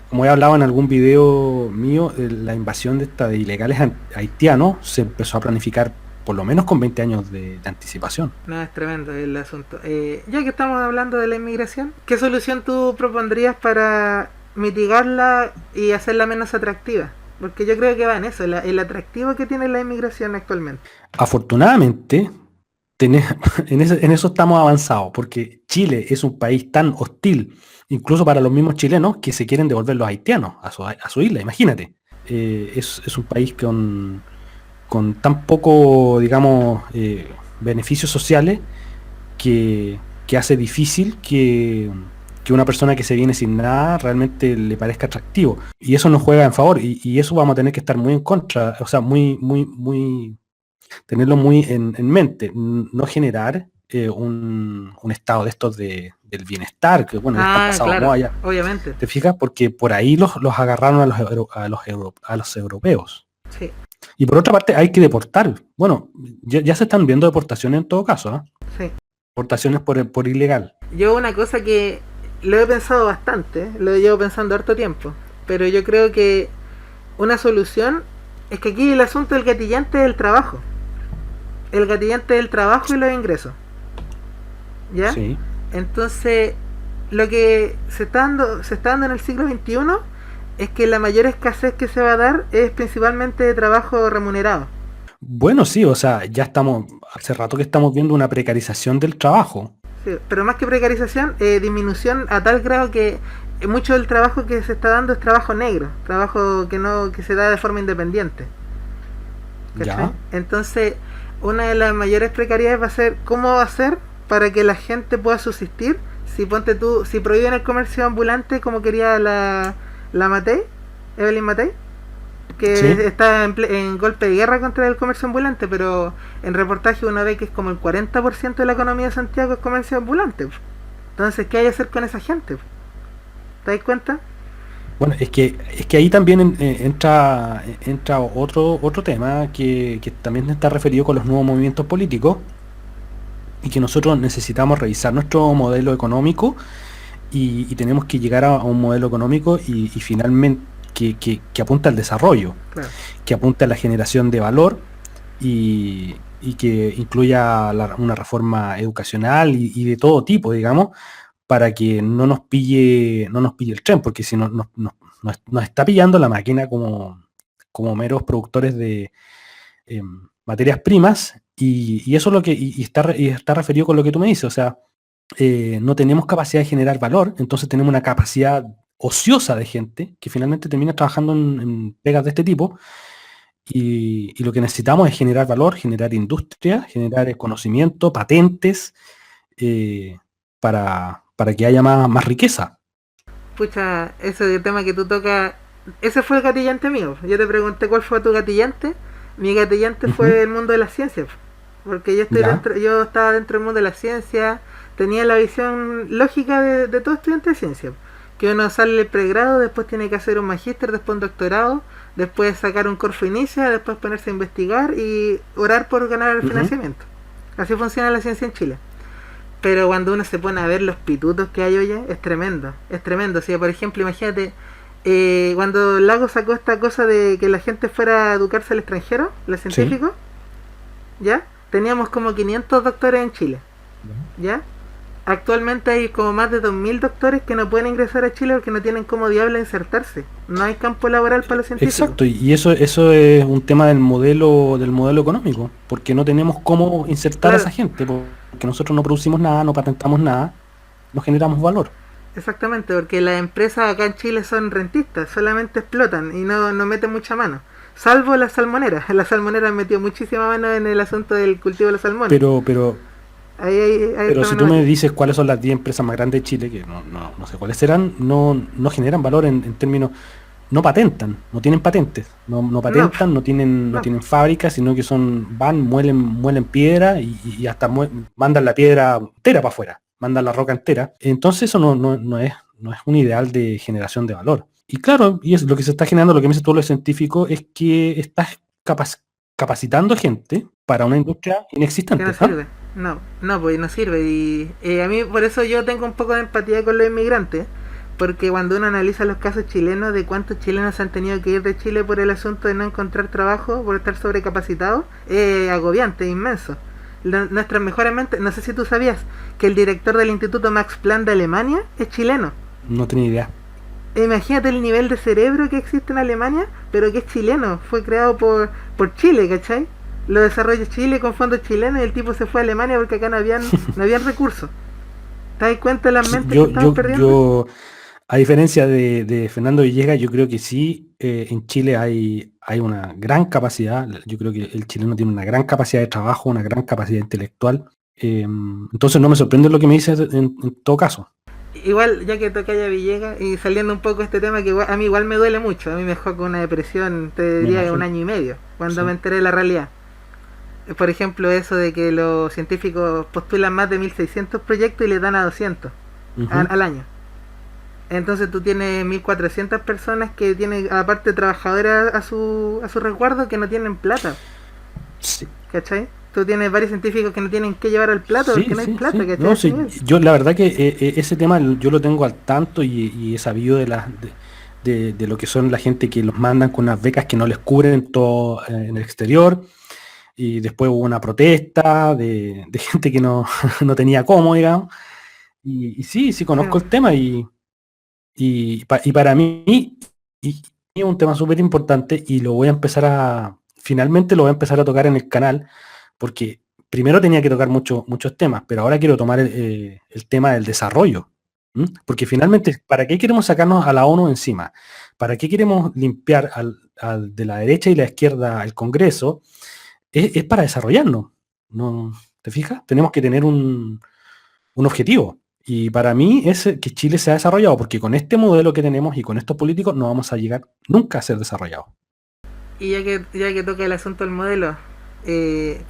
Como he hablado en algún video mío, la invasión de ilegales haitianos se empezó a planificar por lo menos con 20 años de anticipación. No, es tremendo el asunto. Ya que estamos hablando de la inmigración, ¿qué solución tú propondrías para mitigarla y hacerla menos atractiva? Porque yo creo que va en eso, el atractivo que tiene la inmigración actualmente. Afortunadamente, en eso estamos avanzados, porque Chile es un país tan hostil, incluso para los mismos chilenos, que se quieren devolver los haitianos a su isla, imagínate. Es un país con tan poco, digamos, beneficios sociales que hace difícil que una persona que se viene sin nada realmente le parezca atractivo. Y eso nos juega en favor, y eso vamos a tener que estar muy en contra, o sea, tenerlo muy en mente, no generar un estado de estos del bienestar, que bueno, ya está pasado, claro, ¿no? Ya, obviamente. ¿te fijas? Porque por ahí los agarraron a los europeos. Sí. Y por otra parte hay que deportar. Bueno, ya se están viendo deportaciones en todo caso, ¿eh? Sí. Deportaciones por ilegal. Yo una cosa que lo he pensado bastante, lo llevo pensando harto tiempo, pero yo creo que una solución es que aquí el asunto del gatillante es el trabajo. El gatillante es el trabajo y los ingresos. ¿Ya? Sí. Entonces, lo que se está dando en el siglo XXI es que la mayor escasez que se va a dar es principalmente de trabajo remunerado. Bueno, sí, o sea, ya hace rato que estamos viendo una precarización del trabajo. Sí, pero más que precarización, disminución a tal grado que mucho del trabajo que se está dando es trabajo negro, trabajo que se da de forma independiente. ¿Cachai? Ya. Entonces, una de las mayores precariedades va a ser cómo hacer para que la gente pueda subsistir si prohíben el comercio ambulante como quería la Matei, Evelyn Matei, que Sí. está en golpe de guerra contra el comercio ambulante, pero en reportaje uno ve que es como el 40% de la economía de Santiago es comercio ambulante. Entonces, ¿qué hay que hacer con esa gente? ¿Te das cuenta? Bueno, es que ahí también entra otro tema que también está referido con los nuevos movimientos políticos y que nosotros necesitamos revisar nuestro modelo económico y tenemos que llegar a un modelo económico y finalmente que apunta al desarrollo, Claro. que apunta a la generación de valor y que incluya una reforma educacional y de todo tipo, digamos, para que no nos pille el tren, porque si no nos está pillando la máquina como meros productores de materias primas, y eso es lo que está referido con lo que tú me dices, o sea, no tenemos capacidad de generar valor, entonces tenemos una capacidad ociosa de gente que finalmente termina trabajando en pegas de este tipo, y lo que necesitamos es generar valor, generar industria, generar conocimiento, patentes, para que haya más riqueza. Pucha, ese tema que tú tocas, ese fue el gatillante mío. Yo te pregunté cuál fue tu gatillante. Mi gatillante fue el mundo de la ciencia, porque yo estaba dentro del mundo de la ciencia, tenía la visión lógica de todo estudiante de ciencia, que uno sale del pregrado, después tiene que hacer un magíster, después un doctorado, después sacar un curso inicia, después ponerse a investigar y orar por ganar el financiamiento. Así funciona la ciencia en Chile. Pero cuando uno se pone a ver los pitutos que hay hoy, es tremendo. O sea, por ejemplo, imagínate, cuando Lago sacó esta cosa de que la gente fuera a educarse al extranjero, los científicos, ¿ya? Teníamos como 500 doctores en Chile, ¿ya? Actualmente hay como más de 2000 doctores que no pueden ingresar a Chile porque no tienen cómo diablo insertarse. No hay campo laboral para los científicos. Exacto, y eso es un tema del modelo económico, porque no tenemos cómo insertar a esa gente, porque nosotros no producimos nada, no patentamos nada, no generamos valor. Exactamente, porque las empresas acá en Chile son rentistas, solamente explotan y no meten mucha mano. Salvo las salmoneras. Las salmoneras han metido muchísima mano en el asunto del cultivo de los salmones. Pero, pero, Ahí pero está si mano tú me metida. dices cuáles son las 10 empresas más grandes de Chile, que no sé cuáles serán, no generan valor en términos, no patentan, no tienen patentes, no No, patentan, no no, tienen fábricas, sino que van, muelen piedra y hasta mandan la piedra entera para afuera, mandan la roca entera. Entonces eso no es un ideal de generación de valor. Y claro, y es lo que se está generando, lo que me dice todo lo científico, es que estás capacitando gente para una industria que no inexistente, ¿ah? sirve. No, pues no sirve. Y a mí por eso yo tengo un poco de empatía con los inmigrantes. Porque cuando uno analiza los casos chilenos de cuántos chilenos han tenido que ir de Chile por el asunto de no encontrar trabajo, por estar sobrecapacitados, es agobiante, inmenso. Nuestras mejores mentes, no sé si tú sabías que el director del Instituto Max Planck de Alemania es chileno. No tenía idea. Imagínate el nivel de cerebro que existe en Alemania, pero que es chileno, fue creado por Chile, ¿cachai? Lo desarrolló Chile con fondos chilenos y el tipo se fue a Alemania porque acá no habían recursos. ¿Te das cuenta de las Sí, mentes que estamos perdiendo? a diferencia de Fernando Villegas, yo creo que sí, en Chile hay una gran capacidad, yo creo que el chileno tiene una gran capacidad de trabajo, una gran capacidad intelectual. Entonces no me sorprende lo que me dices en todo caso. Igual, ya que toca a Villegas y saliendo un poco de este tema que a mí igual me duele mucho, a mí me dejó con una depresión, te Me diría un imagino. año y medio, cuando me Sí. enteré de la realidad. Por ejemplo, eso de que los científicos postulan más de 1.600 proyectos y le dan a 200 Ujú. al año. Entonces tú tienes 1.400 personas que tienen, aparte trabajadoras a su resguardo, que no tienen plata, Sí, ¿cachai? Tú tienes varios científicos que no tienen que llevar al plato porque sí, no hay sí, plata, sí. ¿cachai? A No, ese sí, nivel. yo la verdad que ese tema yo lo tengo al tanto y he sabido de lo que son la gente que los mandan con unas becas que no les cubren todo en el exterior. Y después hubo una protesta de gente que no tenía cómo, digamos. Y sí, sí Sí, conozco el tema y para mí es un tema súper importante y finalmente lo voy a empezar a tocar en el canal, porque primero tenía que tocar muchos temas, pero ahora quiero tomar el tema del desarrollo. Porque finalmente, ¿para qué queremos sacarnos a la ONU encima? ¿Para qué queremos limpiar de la derecha y la izquierda el Congreso? Es para desarrollarnos. ¿No? ¿Te fijas? Tenemos que tener un objetivo. Y para mí es que Chile se ha desarrollado, porque con este modelo que tenemos y con estos políticos no vamos a llegar nunca a ser desarrollados. y ya que toca el asunto del modelo,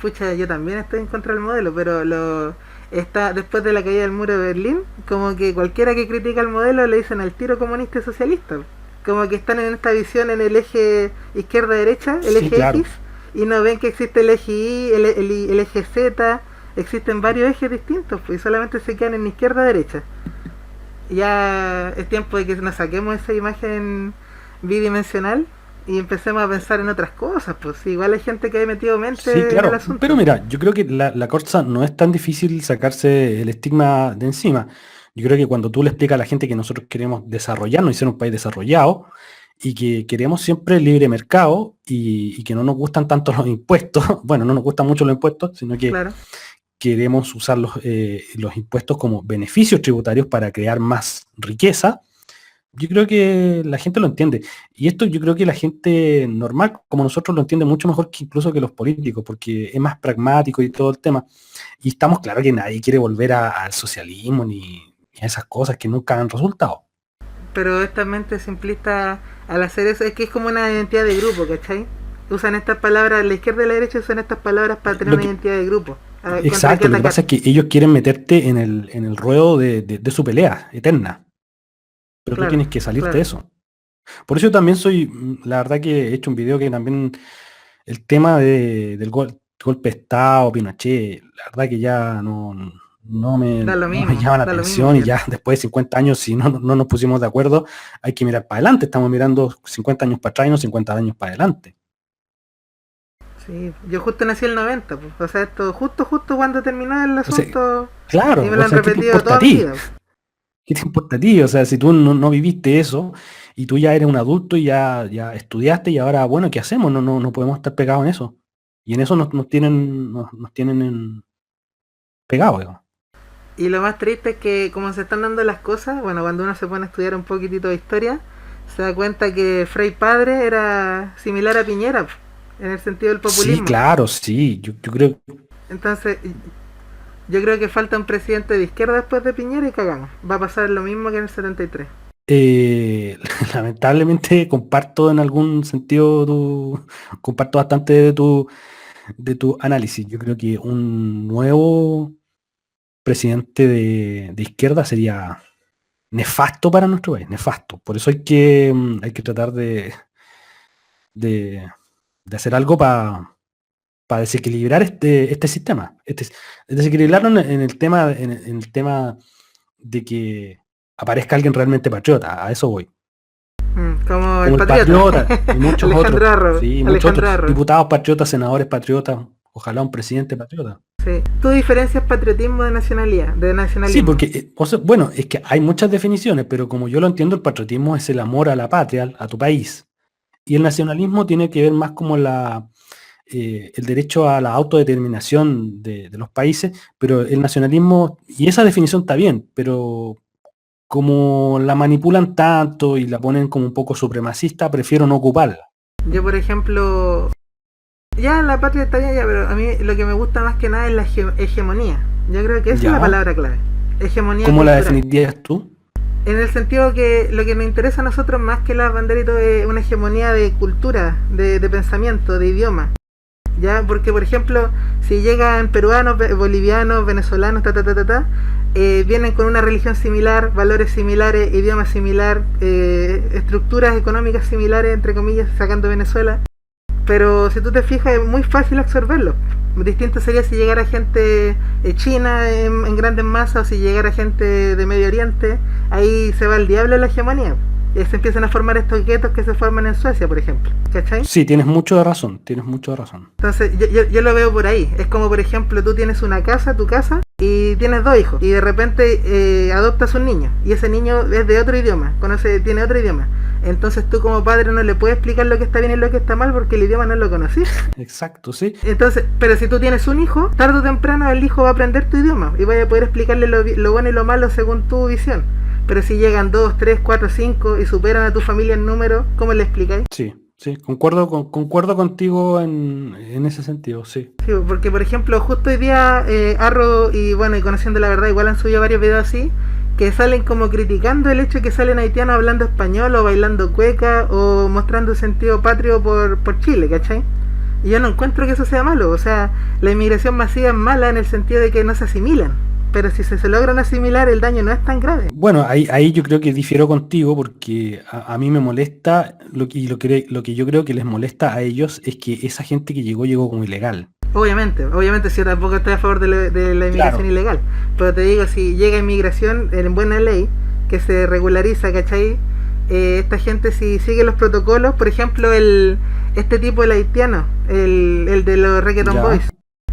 pucha, yo también estoy en contra del modelo, pero está después de la caída del muro de Berlín, como que cualquiera que critica el modelo le dicen al tiro comunista y socialista. Como que están en esta visión en el eje izquierda-derecha, el Sí, eje X, claro. y no ven que existe el eje Y, el eje Z, existen varios ejes distintos, pues y solamente se quedan en izquierda-derecha. Ya es tiempo de que nos saquemos esa imagen bidimensional y empecemos a pensar en otras cosas, pues igual hay gente que ha metido Sí, mente en el claro. Pero asunto. mira, yo creo que la cosa no es tan difícil sacarse el estigma de encima. Yo creo que cuando tú le explicas a la gente que nosotros queremos desarrollarnos y ser un país desarrollado y que queremos siempre libre mercado y que no nos gustan tanto los impuestos, bueno, no nos gustan mucho los impuestos, sino que Claro. queremos usar los impuestos como beneficios tributarios para crear más riqueza, yo creo que la gente lo entiende. Y esto yo creo que la gente normal, como nosotros, lo entiende mucho mejor que incluso que los políticos, porque es más pragmático y todo el tema. Y estamos claro que nadie quiere volver al socialismo ni a esas cosas que nunca han resultado. Pero esta mente simplista al hacer eso es que es como una identidad de grupo, ¿cachai? Usan estas palabras, la izquierda y la derecha usan estas palabras para tener Lo una que, identidad de grupo. ¿Contra qué exacto, lo que atacar? pasa es que ellos quieren meterte en el ruedo de su pelea eterna, pero tú Claro, tienes que salirte de claro. eso. Por eso yo también la verdad que he hecho un video que también el tema del golpe de Estado, Pinochet, la verdad que ya no me llama la Da lo mismo, atención y fíjate. ya después de 50 años, si no nos pusimos de acuerdo, hay que mirar para adelante. Estamos mirando 50 años para atrás y no 50 años para adelante. Sí, yo justo nací el 90, pues. O sea, esto justo cuando terminó el O sea, asunto y claro, me lo o han sea, ¿qué te repetido importa a toda mi ti? vida. ¿Qué te importa a ti? O sea, si tú no viviste eso y tú ya eres un adulto y ya estudiaste y ahora, bueno, ¿qué hacemos? No podemos estar pegados en eso. Y en eso nos tienen pegados, digamos. Y lo más triste es que como se están dando las cosas, bueno, cuando uno se pone a estudiar un poquitito de historia, se da cuenta que Frei Padre era similar a Piñera, en el sentido del Sí, populismo. claro, sí. Yo creo Entonces, yo creo que falta un presidente de izquierda después de Piñera y cagamos. Va a pasar lo mismo que en el 73. lamentablemente comparto en algún sentido comparto bastante de tu análisis. Yo creo que un nuevo presidente de izquierda sería nefasto para nuestro país, nefasto. Por eso hay que tratar de, de hacer algo para desequilibrar este sistema. Desequilibrarlo en el tema, en el tema de que aparezca alguien realmente patriota. A eso voy. Como el Como el patriota. patriota y muchos otros. Alejandro Arro. Sí, muchos Alejandro otros. Arro. Diputados patriotas, senadores patriotas. Ojalá un presidente patriota. Sí. ¿Tú diferencias patriotismo de nacionalidad, de Sí, nacionalismo? porque, o sea, bueno, es que hay muchas definiciones, pero como yo lo entiendo, el patriotismo es el amor a la patria, a tu país. Y el nacionalismo tiene que ver más como el derecho a la autodeterminación de los países, pero el nacionalismo, y esa definición está bien, pero como la manipulan tanto y la ponen como un poco supremacista, prefiero no ocuparla. Yo, por ejemplo, ya la patria está bien, ya, pero a mí lo que me gusta más que nada es la hegemonía. Yo creo que esa es la ¿Ya? palabra clave. Hegemonía ¿Cómo la cultural. definirías tú? En el sentido que lo que nos interesa a nosotros más que las banderitas es una hegemonía de cultura, de pensamiento, de idioma. ¿Ya? Porque, por ejemplo, si llegan peruanos, bolivianos, venezolanos, vienen con una religión similar, valores similares, idioma similar, estructuras económicas similares, entre comillas, sacando Venezuela. Pero si tú te fijas, es muy fácil absorberlo. Distinto sería si llegara gente china en grandes masas o si llegara gente de Medio Oriente. Ahí se va el diablo en la hegemonía. Y se empiezan a formar estos guetos que se forman en Suecia, por ejemplo. ¿Cachai? Sí, tienes mucho de razón, tienes mucho de razón. Entonces, yo lo veo por ahí. Es como, por ejemplo, tú tienes una casa, tu casa, y tienes dos hijos. Y de repente adoptas un niño. Y ese niño es de otro idioma, tiene otro idioma. Entonces tú como padre no le puedes explicar lo que está bien y lo que está mal porque el idioma no lo conocís. Exacto, sí. Entonces, pero si tú tienes un hijo, tarde o temprano el hijo va a aprender tu idioma y vaya a poder explicarle lo bueno y lo malo según tu visión. Pero si llegan 2, 3, 4, 5 y superan a tu familia en número, ¿cómo le explicáis? Sí, sí, concuerdo contigo en ese sentido, sí. Sí, porque por ejemplo, justo hoy día Arro y bueno, y Conociendo la Verdad igual han subido varios videos así, que salen como criticando el hecho de que salen haitianos hablando español o bailando cueca o mostrando sentido patrio por Chile, ¿cachai? Y yo no encuentro que eso sea malo, o sea, la inmigración masiva es mala en el sentido de que no se asimilan, pero si se logran asimilar el daño no es tan grave. Bueno, ahí yo creo que difiero contigo porque a mí me molesta y lo que yo creo que les molesta a ellos es que esa gente que llegó como ilegal. Obviamente, si yo tampoco estoy a favor de la inmigración Claro. ilegal, pero te digo, si llega inmigración en buena ley, que se regulariza, ¿cachai? Esta gente si sigue los protocolos, por ejemplo, este tipo, el haitiano, el de los Reggaeton Ya. Boys,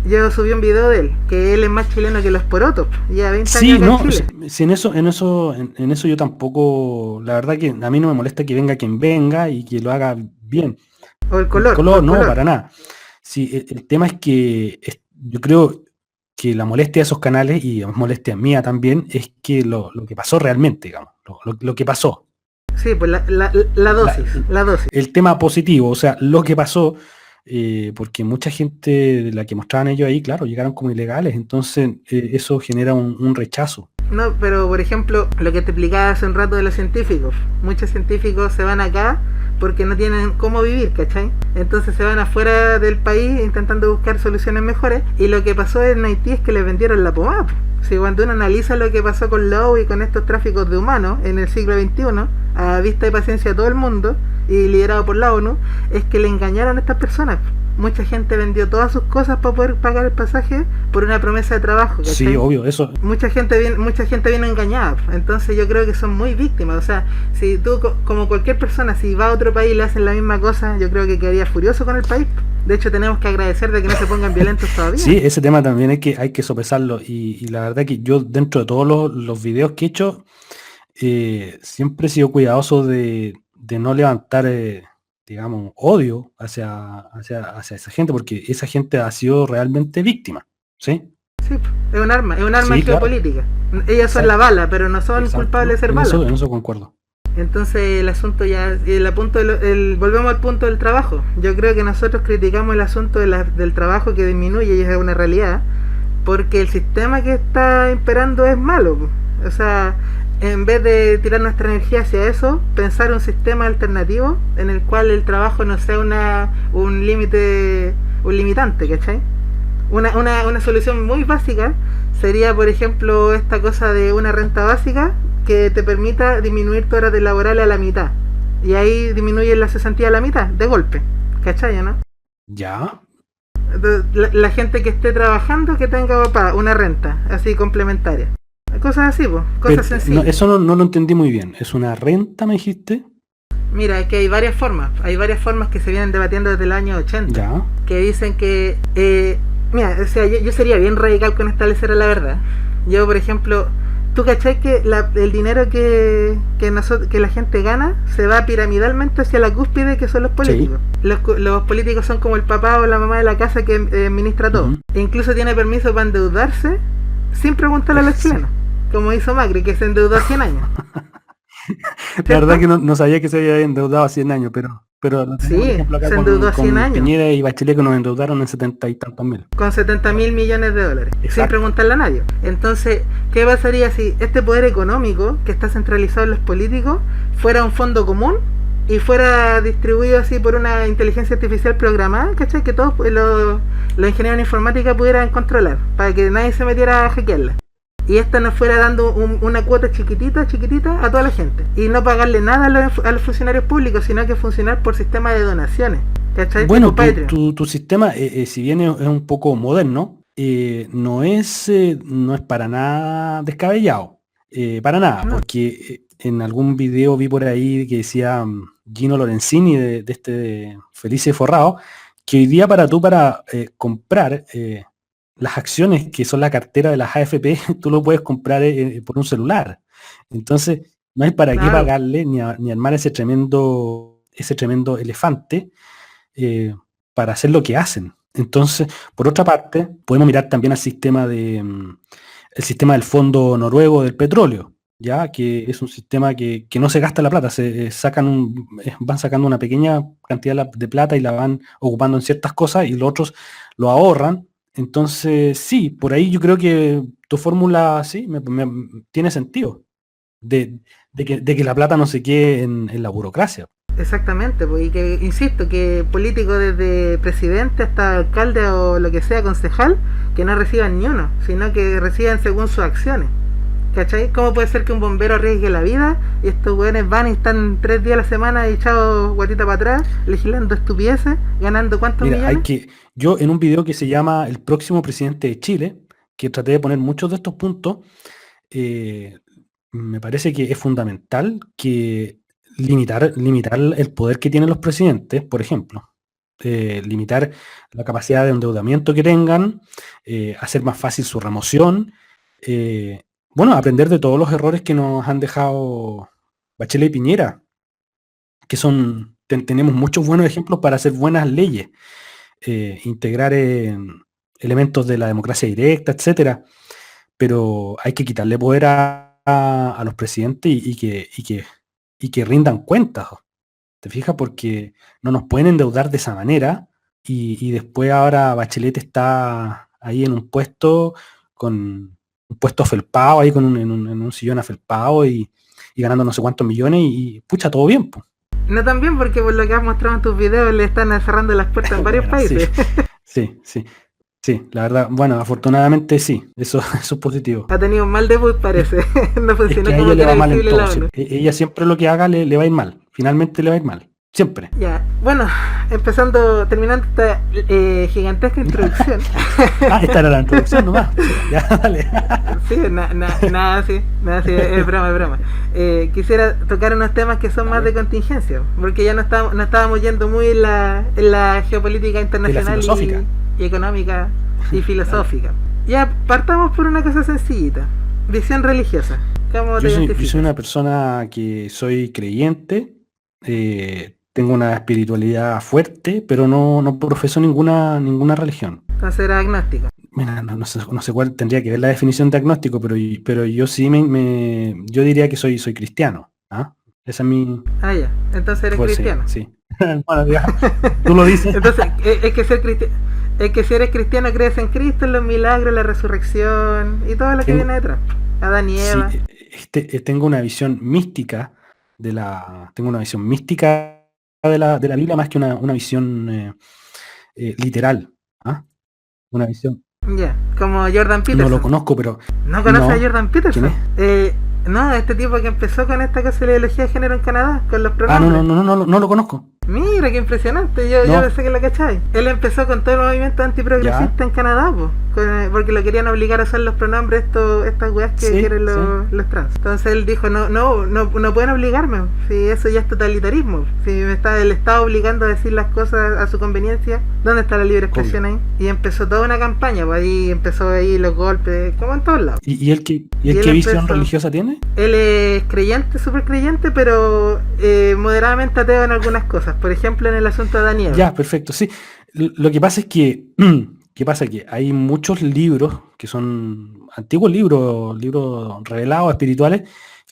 yo subí un video de él, que él es más chileno que los porotos, ya 20 años Sí, acá en no, Chile. si en eso yo tampoco, la verdad que a mí no me molesta que venga quien venga y que lo haga bien. O el El color, o color, el no, color. para nada. Sí, el tema es que yo creo que la molestia de esos canales y molestia mía también es que lo que pasó realmente, digamos, lo que pasó. Sí, pues La- la dosis. el tema positivo, o sea, lo que pasó, porque mucha gente de la que mostraban ellos ahí, claro, llegaron como ilegales, entonces eso genera un rechazo. No, pero por ejemplo, lo que te explicaba hace un rato de los científicos. Muchos científicos se van acá porque no tienen cómo vivir, ¿cachai? Entonces se van afuera del país intentando buscar soluciones mejores. Y lo que pasó en Haití es que les vendieron la pomada. Si cuando uno analiza lo que pasó con Lowe y con estos tráficos de humanos en el siglo XXI, a vista y paciencia de todo el mundo, y liderado por la ONU, es que le engañaron a estas personas. Mucha gente vendió todas sus cosas para poder pagar el pasaje por una promesa de trabajo, ¿cachai? Sí, obvio, eso, Mucha gente viene engañada, entonces yo creo que son muy víctimas. O sea, si tú como cualquier persona, si va a otro país y le hacen la misma cosa, yo creo que quedaría furioso con el país. De hecho, tenemos que agradecer de que no se pongan violentos todavía. sí, ese tema también hay que sopesarlo y la verdad que yo dentro de todos los videos que he hecho, siempre he sido cuidadoso de no levantar, digamos, odio hacia esa gente, porque esa gente ha sido realmente víctima, ¿sí? Sí, es un arma Sí, claro. geopolítica. Ellos son la Exacto. bala, pero no son culpables de ser bala. En eso concuerdo. Entonces el asunto ya, volvemos al punto del trabajo. Yo creo que nosotros criticamos el asunto del trabajo que disminuye y es una realidad, porque el sistema que está imperando es malo. O sea, en vez de tirar nuestra energía hacia eso, pensar un sistema alternativo en el cual el trabajo no sea un límite, un limitante, ¿cachai? Una solución muy básica sería, por ejemplo, esta cosa de una renta básica que te permita disminuir tu horas de laborales a la mitad. Y ahí disminuye la cesantía a la mitad, de golpe. ¿Cachai, no? Ya. La gente que esté trabajando que tenga una renta así complementaria. Cosas así, pues, Pero cosas sencillas. eso no lo entendí muy bien. ¿Es una renta, me dijiste? Mira, es que hay varias formas que se vienen debatiendo desde el año 80, Ya. que dicen que, mira, o sea, yo sería bien radical con establecer la verdad. Yo, por ejemplo, ¿tú cachai que el dinero que la gente gana se va piramidalmente hacia la cúspide que son los políticos? Sí. Los políticos son como el papá o la mamá de la casa que administra todo. E incluso tiene permiso para endeudarse sin preguntarle a los chilenos, como hizo Macri, que se endeudó a 100 años. La verdad que no sabía que se había endeudado a 100 años, pero lo tenemos Sí, ejemplo acá se endeudó a 100 con años. Piñera y Bachelet, que nos endeudaron en 70 y tantos mil. Con 70.000 millones de dólares, sin Exacto. preguntarle a nadie. Entonces, ¿qué pasaría si este poder económico que está centralizado en los políticos fuera un fondo común y fuera distribuido así por una inteligencia artificial programada, ¿cachai? Que todos los ingenieros en informática pudieran controlar, para que nadie se metiera a hackearla. Y esta nos fuera dando una cuota chiquitita a toda la gente. Y no pagarle nada a los funcionarios públicos, sino que funcionar por sistema de donaciones. ¿Cachai? Bueno, Tipo Patreon. tu sistema, si bien es un poco moderno, no es para nada descabellado. Para nada, No. porque en algún video vi por ahí que decía Gino Lorenzini de este Felice Forrado, que hoy día para comprar las acciones que son la cartera de las AFP, tú lo puedes comprar por un celular. Entonces, no hay para qué pagarle ni armar ese tremendo elefante para hacer lo que hacen. Entonces, por otra parte, podemos mirar también al sistema el sistema del Fondo Noruego del Petróleo, ya que es un sistema que no se gasta la plata, van sacando una pequeña cantidad de plata y la van ocupando en ciertas cosas y los otros lo ahorran. Entonces, sí, por ahí yo creo que tu fórmula sí tiene sentido, de que la plata no se quede en la burocracia. Exactamente, pues, y que, insisto, que políticos desde presidente hasta alcalde o lo que sea, concejal, que no reciban ni uno, sino que reciban según sus acciones. ¿Cachai? ¿Cómo puede ser que un bombero arriesgue la vida y estos weones van y están 3 días a la semana echados guatita para atrás, legislando estupideces, ganando cuántos millones? Yo en un video que se llama El próximo presidente de Chile, que traté de poner muchos de estos puntos, me parece que es fundamental que limitar el poder que tienen los presidentes, por ejemplo. Limitar la capacidad de endeudamiento que tengan, hacer más fácil su remoción, bueno, aprender de todos los errores que nos han dejado Bachelet y Piñera, que tenemos muchos buenos ejemplos para hacer buenas leyes, integrar elementos de la democracia directa, etcétera, pero hay que quitarle poder a los presidentes y que rindan cuentas. ¿Te fijas? Porque no nos pueden endeudar de esa manera y después ahora Bachelet está ahí en un puesto afelpado, ahí en un sillón afelpado y ganando no sé cuántos millones y pucha, todo bien. Pues. No tan bien, porque por lo que has mostrado en tus videos le están cerrando las puertas en varios países. Sí, la verdad, bueno, afortunadamente sí, eso es positivo. Ha tenido un mal debut, parece. No funcionó Es que a como ella le que va era mal en visible todo. la ONU. Ella siempre lo que haga le va a ir mal. Finalmente le va a ir mal. Siempre. Ya, bueno, terminando esta gigantesca introducción. Esta era la introducción nomás. Ya, dale. Sí, nada así, es broma. Quisiera tocar unos temas que son más de contingencia, porque ya no estábamos yendo muy en la geopolítica internacional y económica y filosófica. Ya, partamos por una cosa sencillita, visión religiosa. ¿Cómo te identificas? Yo soy una persona que soy creyente, tengo una espiritualidad fuerte, pero no profeso ninguna religión. Entonces era agnóstico. Mira, no sé cuál tendría que ver la definición de agnóstico, pero yo sí yo diría que soy cristiano. ¿Ah? Esa es mi. Ah, ya. Entonces eres Pues sí, cristiano. sí. Bueno, ya, tú lo dices. Entonces, es que ser cristiano. Es que si eres cristiano crees en Cristo, en los milagros, la resurrección y todo lo que viene Tengo, detrás. Adán y sí, Eva. tengo una visión mística tengo una visión mística de la Biblia más que una visión literal. ¿Ah? Una visión. Ya, como Jordan No lo Peterson. conozco, pero ¿No conoces a no. Jordan ¿Quién es? Peterson? No, este tipo que empezó con esta cosa de ideología de género en Canadá, con los Ah, pronombres. no lo conozco. Mira, qué impresionante, yo No, pensé que la cachai. Él empezó con todo el movimiento ya, antiprogresista en Canadá, porque lo querían obligar a usar los pronombres estas weas que sí, quieren sí. los trans. Entonces él dijo, no pueden obligarme, si eso ya es totalitarismo. Si me está el Estado obligando a decir las cosas a su conveniencia, ¿dónde está la libre expresión Obvio. ahí? Y empezó toda una campaña, pues ahí empezó ahí los golpes, como en todos lados. ¿Y él Y él qué visión empezó, religiosa tiene? él es creyente, súper creyente, pero moderadamente ateo en algunas cosas. Por ejemplo, en el asunto de Daniel. Ya, perfecto, sí. Lo que pasa es que, ¿qué pasa? Que hay muchos libros que son antiguos libros revelados, espirituales,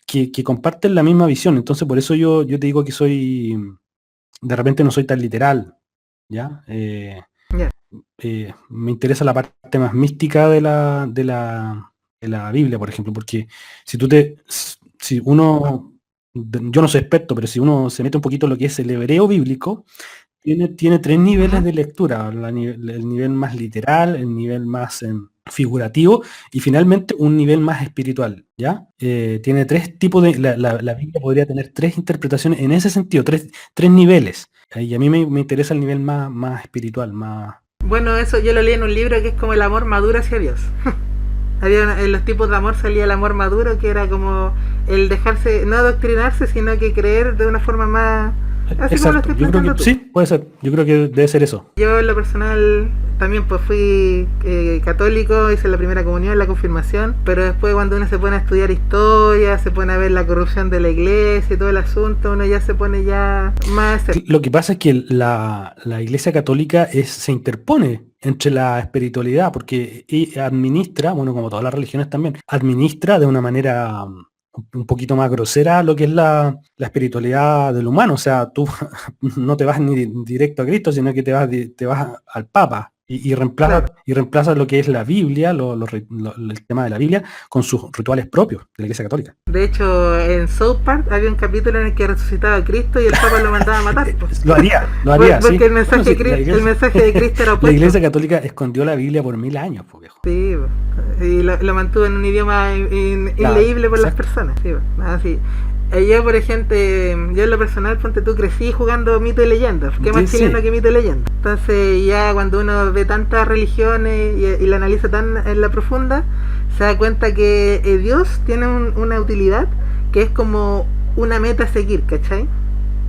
que comparten la misma visión. Entonces, por eso yo te digo que de repente no soy tan literal, ¿ya? Ya. Me interesa la parte más mística de la Biblia, por ejemplo, porque si uno, yo no soy experto, pero si uno se mete un poquito en lo que es el hebreo bíblico, tiene tres niveles Ujú. de lectura, el nivel más literal, el nivel más figurativo y finalmente un nivel más espiritual, ¿ya? Tiene tres tipos la Biblia podría tener tres interpretaciones en ese sentido, tres niveles. Y a mí me interesa el nivel más espiritual, más. Bueno, eso yo lo leí en un libro que es como el amor maduro hacia Dios. En los tipos de amor salía el amor maduro, que era como el dejarse, no adoctrinarse, sino que creer de una forma más, así como lo Exacto, estás yo creo que planteando tú. sí, puede ser. Yo creo que debe ser eso. Yo en lo personal también pues fui católico, hice la primera comunión, la confirmación, pero después cuando uno se pone a estudiar historia, se pone a ver la corrupción de la iglesia y todo el asunto, uno ya se pone ya más escéptico. Lo que pasa es que la Iglesia Católica se interpone entre la espiritualidad, porque administra, bueno, como todas las religiones también, administra de una manera un poquito más grosera lo que es la espiritualidad del humano. O sea, tú no te vas ni directo a Cristo, sino que te vas al Papa Claro. y reemplazas lo que es la Biblia, el tema de la Biblia, con sus rituales propios de la Iglesia Católica. De hecho, en South Park había un capítulo en el que resucitaba a Cristo y el Papa lo mandaba a matar. Lo haría, sí. Porque Bueno, sí, el mensaje de Cristo era la opuesto. Iglesia Católica escondió la Biblia por 1000 años, pues viejo. Sí, y lo mantuvo en un idioma Claro, inleíble por las exacto. personas. Sí, así. Yo, por ejemplo, yo en lo personal, ponte tú, crecí jugando mito y leyenda. ¿Qué más chileno Sí, que mito y leyenda? Entonces, ya cuando uno ve tantas religiones y la analiza tan en la profunda, se da cuenta que Dios tiene una utilidad que es como una meta a seguir, ¿cachai?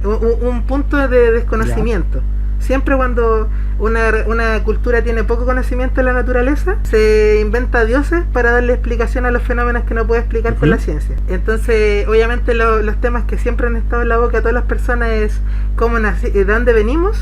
Un punto de ya. desconocimiento. Siempre cuando una cultura tiene poco conocimiento de la naturaleza, se inventa dioses para darle explicación a los fenómenos que no puede explicar con la Ujú. ciencia. Entonces, obviamente los temas que siempre han estado en la boca de todas las personas es cómo nací, de dónde venimos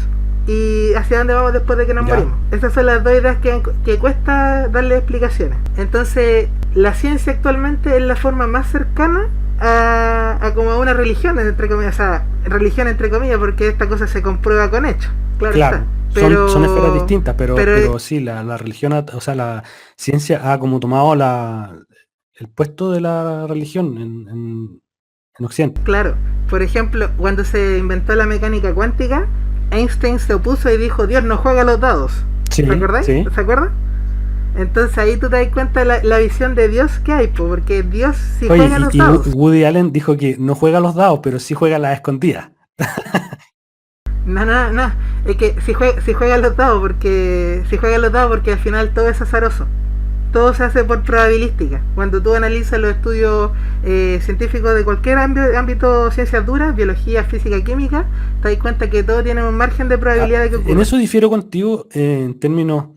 y hacia dónde vamos después de que nos Ya. morimos. Esas son las dos ideas que cuesta darle explicaciones. Entonces, la ciencia actualmente es la forma más cercana a como una religión, entre comillas, o sea, religión entre comillas, porque esta cosa se comprueba con hechos, claro está. Claro. Son esferas Pero, distintas, pero pero sí, la religión, o sea, la ciencia ha como tomado el puesto de la religión en Occidente. claro, por ejemplo, cuando se inventó la mecánica cuántica, Einstein se opuso y dijo, Dios no juega los dados. Sí, ¿Recordáis? sí. ¿Se acuerdan? Entonces ahí tú te das cuenta de la visión de Dios que hay, porque Dios sí Oye, juega los y dados. Woody Allen dijo que no juega los dados, pero sí juega las escondidas. No, es que si juega los dados, porque si juega los dados porque al final todo es azaroso. Todo se hace por probabilística. Cuando tú analizas los estudios científicos de cualquier ámbito, ciencias duras, biología, física, química, te das cuenta que todo tiene un margen de probabilidad de que En ocurra. eso difiero contigo en términos,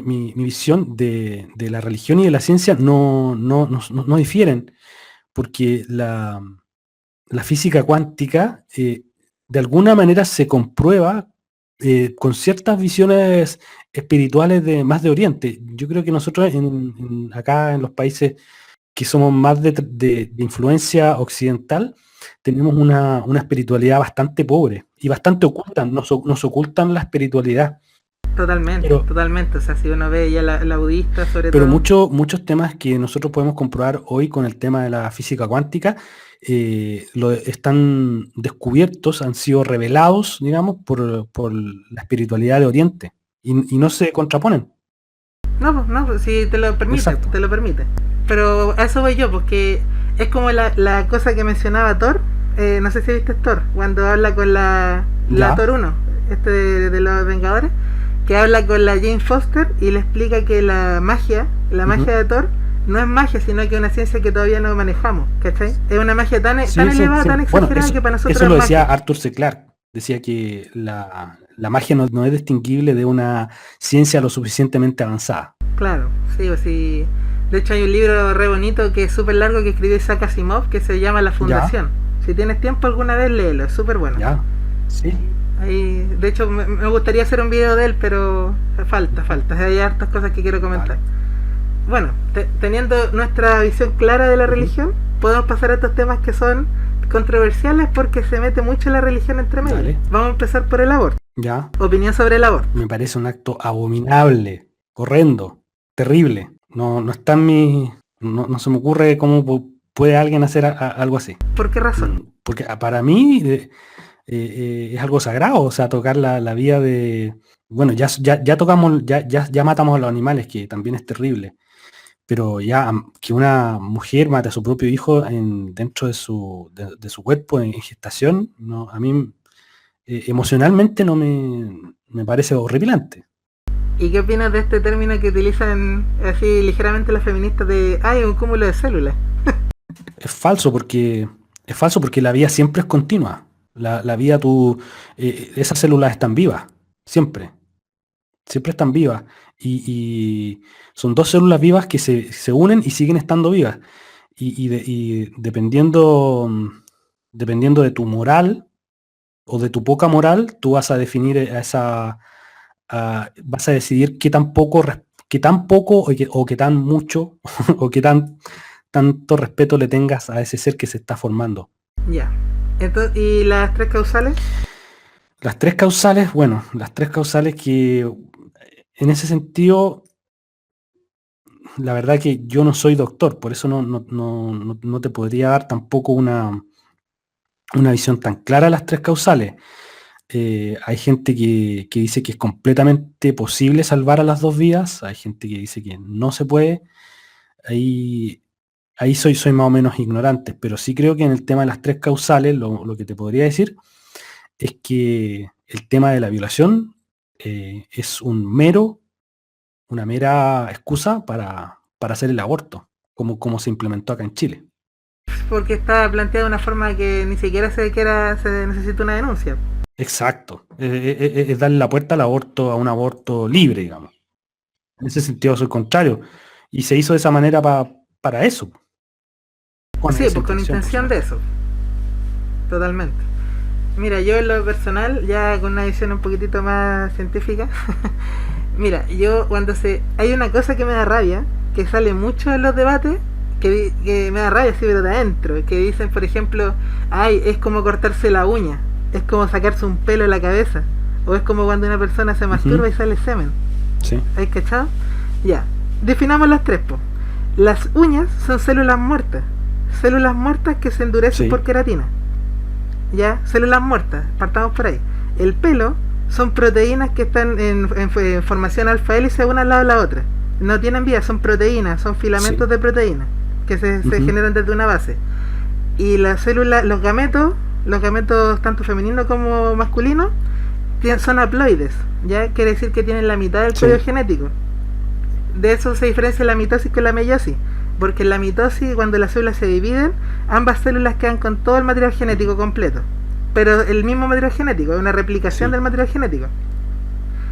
mi visión de la religión y de la ciencia no difieren, porque la física cuántica de alguna manera se comprueba con ciertas visiones espirituales más de Oriente. Yo creo que nosotros acá en los países que somos más de influencia occidental, tenemos una espiritualidad bastante pobre y bastante oculta. Nos ocultan la espiritualidad. Totalmente, totalmente. O sea, si uno ve ya la budista, sobre Pero todo. muchos temas que nosotros podemos comprobar hoy con el tema de la física cuántica están descubiertos, han sido revelados, digamos, por la espiritualidad de Oriente y no se contraponen. No, pues si te lo permite, Exacto. te lo permite. Pero a eso voy yo, porque es como la cosa que mencionaba Thor. No sé si viste Thor, cuando habla con la Ya. Thor 1, de los Vengadores, que habla con la Jane Foster y le explica que la magia de Thor, no es magia, sino que es una ciencia que todavía no manejamos, ¿cachai? Es una magia tan elevada, tan exagerada, bueno, que para nosotros eso lo es decía magia. Arthur C. Clarke. Decía que la magia no es distinguible de una ciencia lo suficientemente avanzada. Claro, sí, pues sí. De hecho hay un libro re bonito que es súper largo que escribió Isaac Asimov que se llama La Fundación. Ya. Si tienes tiempo alguna vez léelo, es súper bueno. Ya, sí. Ahí, de hecho me gustaría hacer un video de él, pero falta. Hay hartas cosas que quiero comentar. Vale. Bueno, teniendo nuestra visión clara de la religión, podemos pasar a estos temas que son controversiales porque se mete mucho la religión entre medio. Vale. Vamos a empezar por el aborto. Ya. Opinión sobre el aborto. Me parece un acto abominable, horrendo, terrible. No está en mi... No se me ocurre cómo puede alguien hacer algo así. ¿Por qué razón? Porque para mí es algo sagrado, o sea, tocar la vida de... Bueno, ya tocamos, ya matamos a los animales, que también es terrible. Pero ya que una mujer mate a su propio hijo dentro de su cuerpo en gestación, no, a mí emocionalmente no me parece horripilante. ¿Y qué opinas de este término que utilizan así ligeramente las feministas de hay un cúmulo de células? Es falso porque la vida siempre es continua. La vida, esas células están vivas, siempre están vivas. Y son dos células vivas que se unen y siguen estando vivas. Y dependiendo de tu moral o de tu poca moral, tú vas a definir vas a decidir qué tan poco o qué tan mucho o qué tanto respeto le tengas a ese ser que se está formando. Ya. Entonces, ¿y las tres causales? Las tres causales, bueno, que en ese sentido, la verdad que yo no soy doctor, por eso no te podría dar tampoco una visión tan clara de las tres causales. Hay gente que dice que es completamente posible salvar a las dos vidas, hay gente que dice que no se puede. Ahí soy más o menos ignorante, pero sí creo que en el tema de las tres causales, lo que te podría decir es que el tema de la violación es una mera excusa para hacer el aborto, como se implementó acá en Chile. Porque está planteado de una forma que ni siquiera se necesita una denuncia. Exacto, es darle la puerta al aborto, a un aborto libre, digamos. En ese sentido soy contrario, y se hizo de esa manera para eso. Sí, pues con intención de eso. Totalmente. Mira, yo en lo personal, ya con una visión un poquitito más científica, mira, yo hay una cosa que me da rabia, que sale mucho en los debates, que me da rabia, sí, pero de adentro, que dicen, por ejemplo, ay, es como cortarse la uña, es como sacarse un pelo de la cabeza, o es como cuando una persona se masturba y sale semen. Sí. ¿Has cachado? Ya, definamos las tres, po. Las uñas son células muertas que se endurecen por queratina. Ya, células muertas, partamos por ahí. El pelo son proteínas que están en formación alfa hélice una al lado de la otra. No tienen vida, son proteínas, son filamentos de proteínas que se generan desde una base. Y las células, los gametos tanto femeninos como masculinos, son haploides, ya quiere decir que tienen la mitad del código genético. De eso se diferencia la mitosis con la meiosis, porque en la mitosis, cuando las células se dividen, ambas células quedan con todo el material genético completo, pero el mismo material genético, es una replicación del material genético.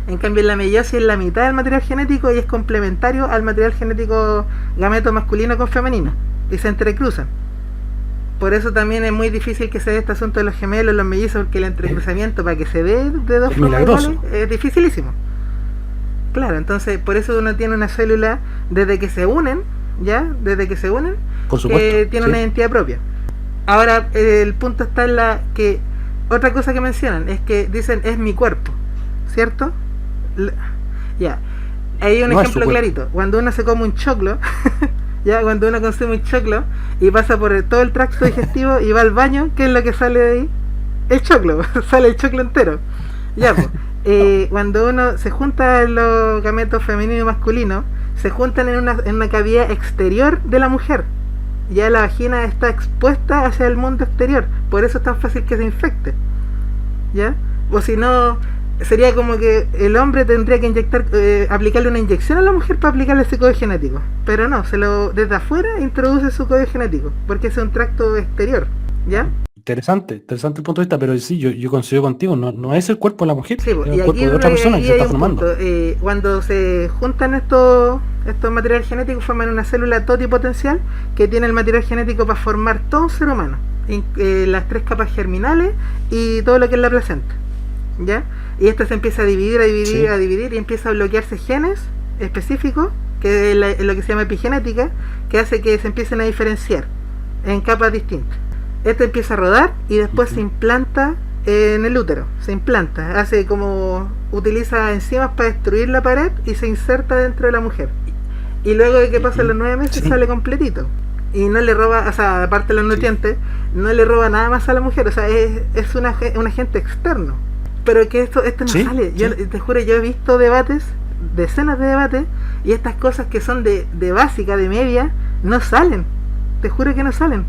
En cambio en la meiosis es la mitad del material genético y es complementario al material genético gameto masculino con femenino, y se entrecruzan. Por eso también es muy difícil que se dé este asunto de los gemelos, los mellizos, porque el entrecruzamiento para que se dé de dos formas iguales es dificilísimo. Claro, entonces por eso uno tiene una célula desde que se unen, ¿ya? Desde que se unen, por supuesto, que tiene una identidad propia. Ahora, el punto está en la que otra cosa que mencionan es que dicen es mi cuerpo, ¿cierto? Ya. Hay un ejemplo clarito. Cuando uno se come un choclo, ya, cuando uno consume un choclo y pasa por todo el tracto digestivo y va al baño, ¿qué es lo que sale de ahí? El choclo, sale el choclo entero. Ya, pues. Cuando uno se junta los gametos femenino y masculino, se juntan en una cavidad exterior de la mujer. Ya la vagina está expuesta hacia el mundo exterior, por eso es tan fácil que se infecte, ¿ya? O si no, sería como que el hombre tendría que aplicarle una inyección a la mujer para aplicarle ese código genético, pero no, desde afuera introduce su código genético, porque es un tracto exterior, ¿ya? Interesante el punto de vista, pero sí, yo coincido contigo, no es el cuerpo de la mujer, sí, es el cuerpo de otra persona que se está formando. Cuando se juntan estos materiales genéticos, forman una célula totipotencial que tiene el material genético para formar todo un ser humano, las 3 capas germinales y todo lo que es la placenta, ¿ya? Y esto se empieza a dividir y empieza a bloquearse genes específicos, que es lo que se llama epigenética, que hace que se empiecen a diferenciar en capas distintas. Esto empieza a rodar y después se implanta en el útero, utiliza enzimas para destruir la pared y se inserta dentro de la mujer. Y luego de que pasan los 9 meses sale completito. Y no le roba, o sea, aparte de los nutrientes, no le roba nada más a la mujer, o sea, es un agente externo. Pero que esto no sale. Yo te juro, yo he visto debates, decenas de debates, y estas cosas que son de básica, de media, no salen. Te juro que no salen.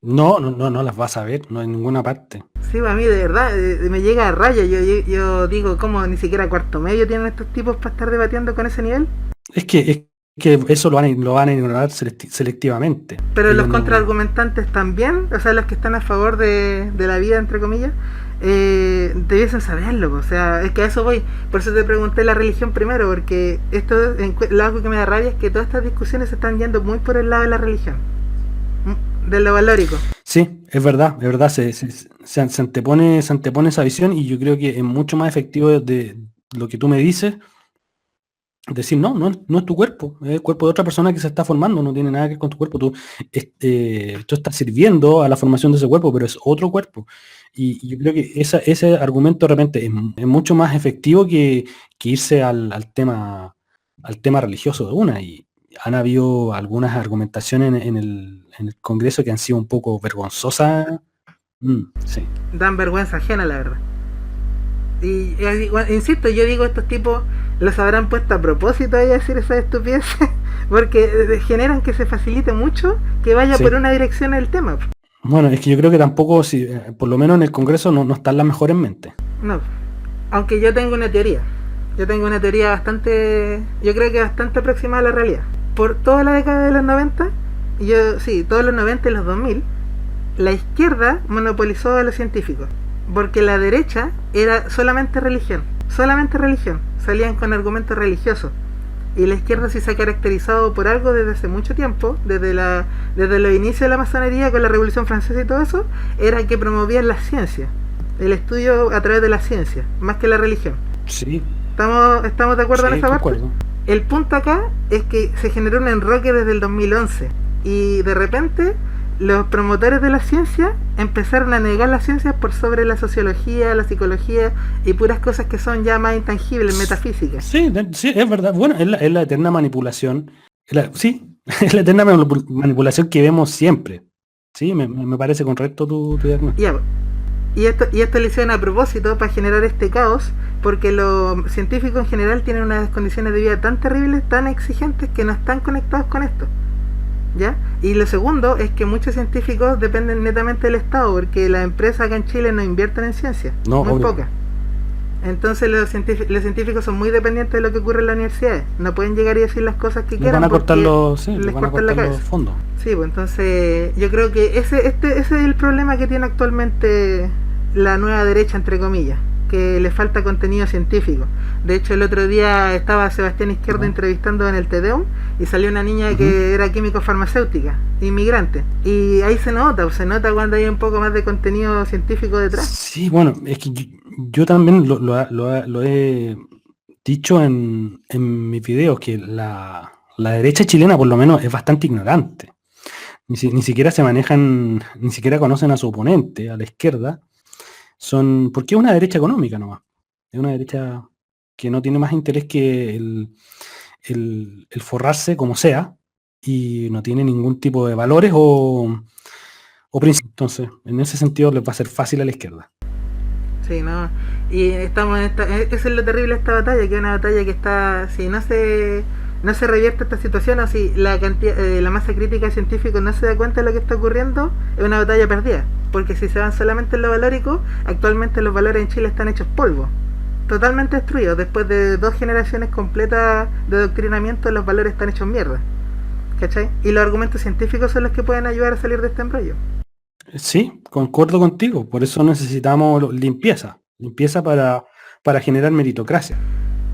No las vas a ver, no en ninguna parte. Sí, a mí de verdad me llega a raya. Yo digo, ¿cómo ni siquiera cuarto medio tienen estos tipos para estar debatiendo con ese nivel? Es que eso lo van a ignorar selectivamente. Pero los contraargumentantes también, o sea, los que están a favor de la vida, entre comillas, debiesen saberlo. O sea, es que a eso voy. Por eso te pregunté la religión primero, porque algo que me da rabia es que todas estas discusiones se están yendo muy por el lado de la religión, de lo valórico. Sí, es verdad, se antepone esa visión, y yo creo que es mucho más efectivo de lo que tú me dices, decir, no es tu cuerpo, es el cuerpo de otra persona que se está formando, no tiene nada que ver con tu cuerpo, tú estás sirviendo a la formación de ese cuerpo, pero es otro cuerpo. Y yo creo que ese argumento de repente es mucho más efectivo que irse al tema religioso de una. Y han habido algunas argumentaciones en el Congreso que han sido un poco vergonzosas. Sí. Dan vergüenza ajena, la verdad. Y insisto, yo digo, estos tipos los habrán puesto a propósito ahí a decir esas estupideces, porque generan que se facilite mucho que vaya por una dirección el tema. Bueno, es que yo creo que tampoco, por lo menos en el Congreso no están las mejores en mente. No, aunque yo tengo una teoría. Yo creo que bastante aproximada a la realidad. Por toda la década de los 90, todos los 90 y los 2000, la izquierda monopolizó a los científicos, porque la derecha era solamente religión, salían con argumentos religiosos, y la izquierda sí se ha caracterizado por algo desde hace mucho tiempo, desde los inicios de la masonería con la Revolución Francesa y todo eso, era que promovían la ciencia, el estudio a través de la ciencia, más que la religión. Sí. ¿Estamos de acuerdo en esa parte? Concuerdo. El punto acá es que se generó un enroque desde el 2011 y de repente los promotores de la ciencia empezaron a negar las ciencias por sobre la sociología, la psicología y puras cosas que son ya más intangibles, metafísicas. Sí, es verdad. Bueno, es la eterna manipulación. Es la eterna manipulación que vemos siempre. Sí, me parece correcto tu diagnóstico. Y esto lo hicieron a propósito para generar este caos, porque los científicos en general tienen unas condiciones de vida tan terribles, tan exigentes, que no están conectados con esto, ¿ya? Y lo segundo es que muchos científicos dependen netamente del Estado, porque las empresas acá en Chile no invierten en ciencia, muy pocas. Entonces los científicos son muy dependientes de lo que ocurre en las universidades, no pueden llegar y decir las cosas que quieran, van a cortar los fondos. Sí, pues entonces yo creo que ese es el problema que tiene actualmente la nueva derecha, entre comillas, que le falta contenido científico. De hecho, el otro día estaba Sebastián Izquierdo entrevistando en el TEDEUM y salió una niña que era químico farmacéutica, inmigrante. Y ahí se nota cuando hay un poco más de contenido científico detrás. Sí, bueno, es que yo también lo he dicho en mis videos, que la derecha chilena por lo menos es bastante ignorante. Ni siquiera se manejan, ni siquiera conocen a su oponente, a la izquierda. Porque es una derecha económica nomás. Es una derecha que no tiene más interés que el forrarse como sea, y no tiene ningún tipo de valores o principios. Entonces, en ese sentido les va a ser fácil a la izquierda. Sí, no. Y estamos en eso es lo terrible de esta batalla, que es una batalla que está, si no se revierte esta situación, o si la masa crítica de científicos no se da cuenta de lo que está ocurriendo, es una batalla perdida. Porque si se van solamente en lo valórico, actualmente los valores en Chile están hechos polvo, totalmente destruidos. Después de 2 generaciones completas de adoctrinamiento, los valores están hechos mierda, ¿cachai? Y los argumentos científicos son los que pueden ayudar a salir de este embrollo. Sí, concuerdo contigo. Por eso necesitamos limpieza para generar meritocracia.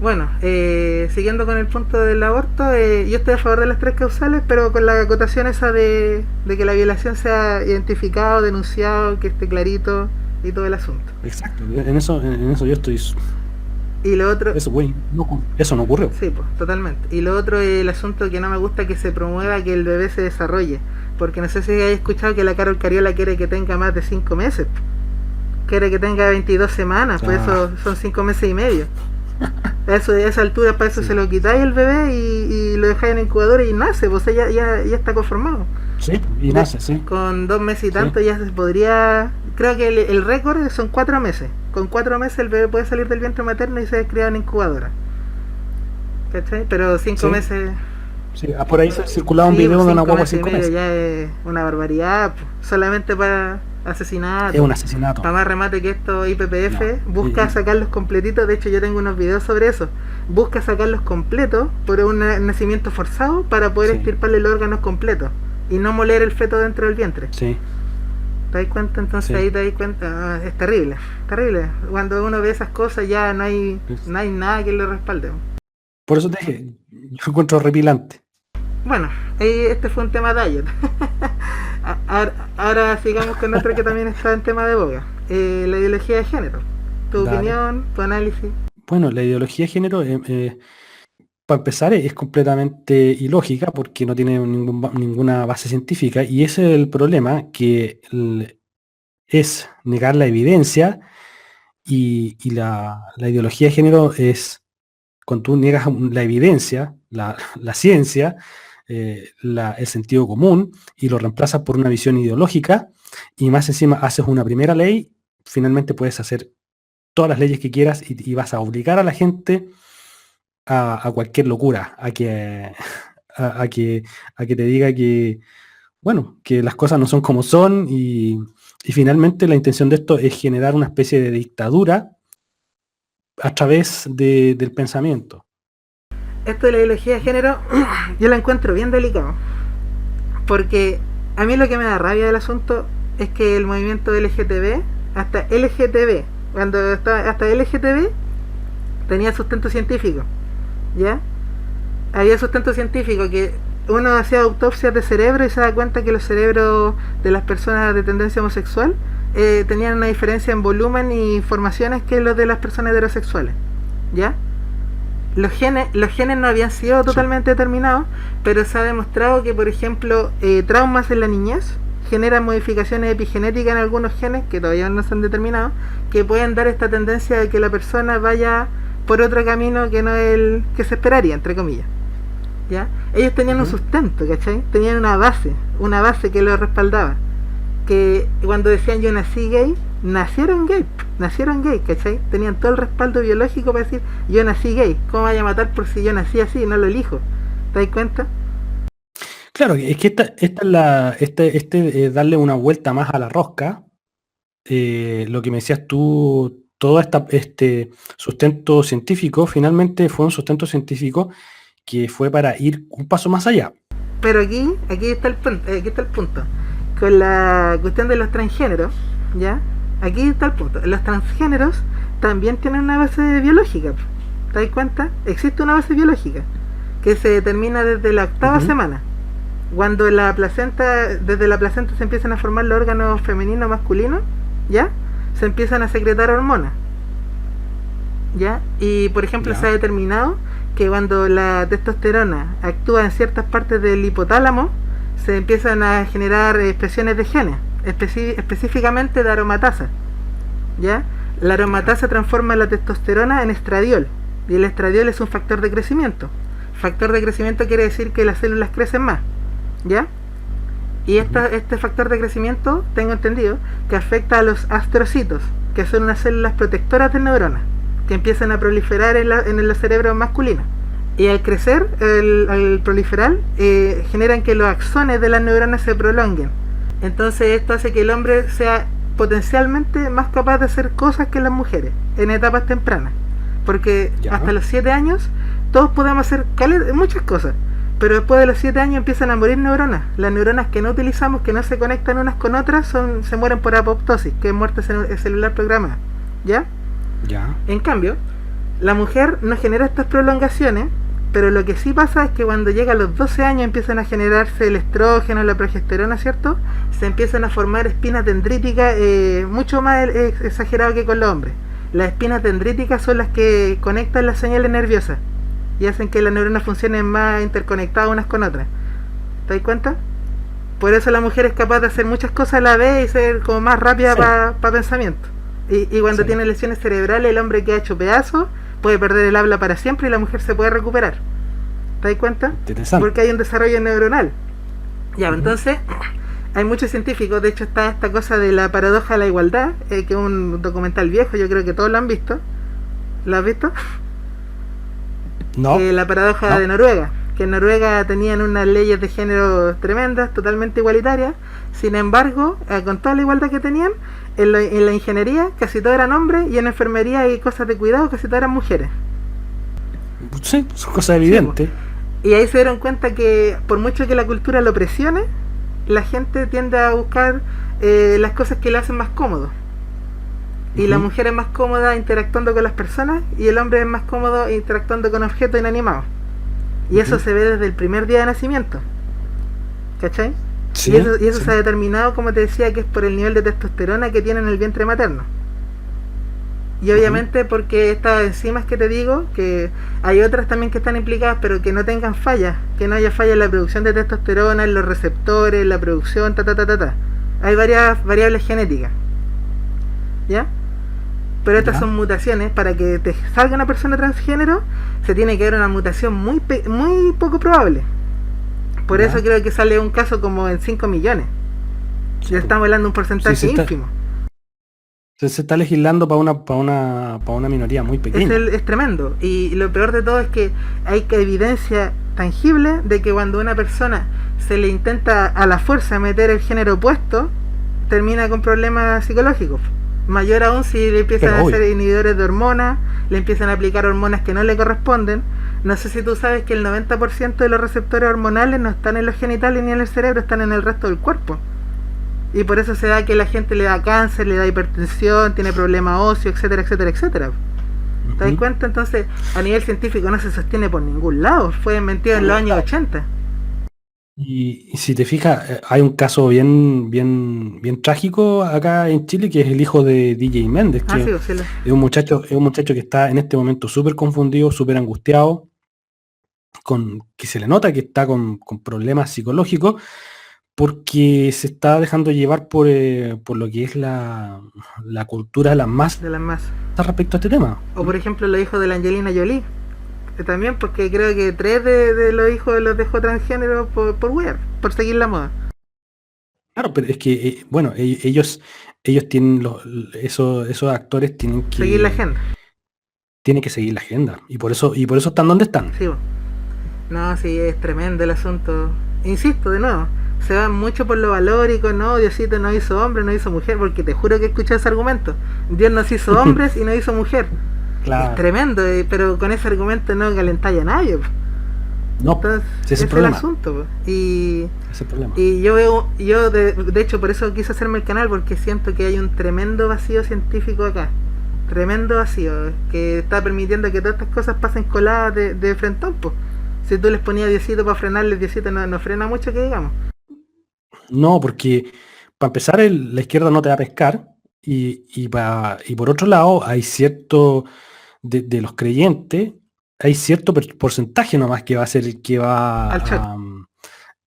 Bueno, siguiendo con el punto del aborto, yo estoy a favor de las 3 causales, pero con la acotación esa de que la violación sea identificado, denunciado, que esté clarito y todo el asunto. Exacto, en eso yo estoy. Y lo otro... Eso no ocurrió. Sí, pues, totalmente. Y lo otro es el asunto que no me gusta, que se promueva que el bebé se desarrolle. Porque no sé si hayáis escuchado que la Carol Cariola quiere que tenga más de 5 meses. Quiere que tenga 22 semanas, pues eso son 5 meses y medio. A esa altura, para eso se lo quitáis el bebé y lo dejáis en incubadora y nace, pues ya está conformado. Sí, y nace, sí. Con 2 meses y tanto ya se podría... Creo que el récord son 4 meses. Con 4 meses el bebé puede salir del vientre materno y ser criado en incubadora. ¿Cachai? Pero 5 meses... Sí, por ahí se circulaba un video de una guagua 5 meses. Ya es una barbaridad, solamente para asesinato. Es un asesinato. Para más remate que esto, IPPF busca sacarlos completitos. De hecho, yo tengo unos videos sobre eso. Busca sacarlos completos por un nacimiento forzado para poder extirparle los órganos completos y no moler el feto dentro del vientre. Sí. ¿Te das cuenta? Entonces ahí te das cuenta, es terrible, terrible. Cuando uno ve esas cosas ya no hay nada que lo respalde. Por eso te dije, yo encuentro horripilante. Bueno, este fue un tema diet. ahora sigamos con otro que también está en tema de boga. La ideología de género. Tu opinión, tu análisis. Bueno, la ideología de género, para empezar, es completamente ilógica porque no tiene ninguna base científica, y ese es el problema, que es negar la evidencia, y la ideología de género es cuando tú niegas la evidencia, la ciencia, el sentido común, y lo reemplazas por una visión ideológica, y más encima haces una primera ley. Finalmente puedes hacer todas las leyes que quieras y vas a obligar a la gente a cualquier locura, a que te diga que, bueno, que las cosas no son como son, y finalmente la intención de esto es generar una especie de dictadura a través del pensamiento. Esto de la ideología de género yo la encuentro bien delicado, porque a mí lo que me da rabia del asunto es que el movimiento LGTB, hasta LGTB, cuando estaba hasta LGTB tenía sustento científico, ¿ya? Había sustento científico, que uno hacía autopsias de cerebro y se da cuenta que los cerebros de las personas de tendencia homosexual tenían una diferencia en volumen y formaciones que los de las personas heterosexuales, ¿ya? Los genes no habían sido totalmente determinados, pero se ha demostrado que, por ejemplo, traumas en la niñez generan modificaciones epigenéticas en algunos genes que todavía no se han determinado, que pueden dar esta tendencia de que la persona vaya por otro camino que no es el que se esperaría, entre comillas, ¿ya? Ellos tenían un sustento, ¿cachai? Tenían una base que lo respaldaba, que cuando decían yo nací gay, nacieron gay, ¿cachai? Tenían todo el respaldo biológico para decir yo nací gay. ¿Cómo vaya a matar por si yo nací así y no lo elijo? ¿Te das cuenta? Claro, es que esta es darle una vuelta más a la rosca. Lo que me decías tú, todo este sustento científico, finalmente fue un sustento científico que fue para ir un paso más allá. Pero aquí está el punto. Con la cuestión de los transgéneros, ¿ya? Aquí está el punto. Los transgéneros también tienen una base biológica. ¿Te das cuenta? Existe una base biológica que se determina desde la octava semana. Cuando desde la placenta se empiezan a formar los órganos femeninos masculinos, ¿ya? Se empiezan a secretar hormonas, ¿ya? Y por ejemplo se ha determinado que cuando la testosterona actúa en ciertas partes del hipotálamo, se empiezan a generar expresiones de genes, específicamente de aromatasa, ¿ya? La aromatasa transforma la testosterona en estradiol, y el estradiol es un factor de crecimiento. Factor de crecimiento quiere decir que las células crecen más, ¿ya? Y este factor de crecimiento, tengo entendido, que afecta a los astrocitos, que son unas células protectoras de neuronas, que empiezan a proliferar en los cerebros masculinos. Y al crecer, al proliferar, generan que los axones de las neuronas se prolonguen. Entonces esto hace que el hombre sea potencialmente más capaz de hacer cosas que las mujeres, en etapas tempranas. Porque hasta los 7 años, todos podemos hacer muchas cosas. Pero después de los 7 años empiezan a morir neuronas. Las neuronas que no utilizamos, que no se conectan unas con otras, se mueren por apoptosis, que es muerte celular programada. ¿Ya? En cambio, la mujer no genera estas prolongaciones, pero lo que sí pasa es que cuando llega a los 12 años empiezan a generarse el estrógeno, la progesterona, ¿cierto? Se empiezan a formar espinas dendríticas, mucho más exagerado que con los hombres. Las espinas dendríticas son las que conectan las señales nerviosas y hacen que las neuronas funcionen más interconectadas unas con otras. ¿Te das cuenta? Por eso la mujer es capaz de hacer muchas cosas a la vez y ser como más rápida para pensamiento. Y cuando tiene lesiones cerebrales, el hombre queda hecho pedazos, puede perder el habla para siempre y la mujer se puede recuperar. ¿Te das cuenta? Porque hay un desarrollo neuronal. Ya, entonces, hay muchos científicos, de hecho está esta cosa de la paradoja de la igualdad, que es un documental viejo, yo creo que todos lo han visto. ¿Lo has visto? No. La paradoja de Noruega, que en Noruega tenían unas leyes de género tremendas, totalmente igualitarias. Sin embargo, con toda la igualdad que tenían, en la ingeniería casi todos eran hombres, y en enfermería y cosas de cuidado casi todas eran mujeres. Sí, son cosas evidentes. Sí, y ahí se dieron cuenta que por mucho que la cultura lo presione, la gente tiende a buscar las cosas que le hacen más cómodo. Y la mujer es más cómoda interactuando con las personas y el hombre es más cómodo interactuando con objetos inanimados. Y eso se ve desde el primer día de nacimiento. ¿Cachai? Sí, y eso se ha determinado, como te decía, que es por el nivel de testosterona que tiene en el vientre materno. Y obviamente porque estas enzimas que te digo, que hay otras también que están implicadas, pero que no tengan fallas, que no haya fallas en la producción de testosterona, en los receptores, en la producción, Hay varias variables genéticas, ¿ya? Pero estas son mutaciones. Para que te salga una persona transgénero, se tiene que ver una mutación muy poco probable. Por eso creo que sale un caso como en 5 millones. Ya estamos hablando de un porcentaje ínfimo. Se está legislando para una minoría muy pequeña. Es tremendo. Y lo peor de todo es que hay evidencia tangible de que cuando a una persona se le intenta a la fuerza meter el género opuesto, termina con problemas psicológicos. Mayor aún si le empiezan a hacer inhibidores de hormonas, le empiezan a aplicar hormonas que no le corresponden. No sé si tú sabes que el 90% de los receptores hormonales no están en los genitales ni en el cerebro, están en el resto del cuerpo. Y por eso se da que la gente le da cáncer, le da hipertensión, tiene problemas óseos, etcétera, etcétera, etcétera. ¿Te das cuenta? Entonces, a nivel científico no se sostiene por ningún lado. Fue inventado en los años 80. Y si te fijas, hay un caso bien trágico acá en Chile, que es el hijo de DJ Méndez, que es un muchacho que está en este momento súper confundido, súper angustiado, que se le nota que está con problemas psicológicos, porque se está dejando llevar por lo que es la cultura de las masas respecto a este tema. O por ejemplo los hijos de la Angelina Jolie. También, porque creo que 3 de los hijos los dejó transgénero por seguir la moda. Claro, pero es que, ellos tienen esos actores tienen que seguir la agenda. Tienen que seguir la agenda. Y por eso están donde están. Sí, no, sí, es tremendo el asunto. Insisto, de nuevo, se van mucho por lo valórico, no, Diosito no hizo hombre, no hizo mujer, porque te juro que escuché ese argumento. Dios nos hizo hombres y no hizo mujer. Claro. Es tremendo, pero con ese argumento no calentáis a nadie. No, entonces, ese es el problema. El asunto. Y yo de hecho por eso quise hacerme el canal, porque siento que hay un tremendo vacío científico acá. tremendo vacío, que está permitiendo que todas estas cosas pasen coladas de frentón, pues. Si tú les ponías Diosito para frenarles, Diosito no frena mucho, que digamos. No, porque para empezar la izquierda no te va a pescar y por otro lado hay cierto, de los creyentes, hay cierto porcentaje nomás que va a ser el que va Al choque.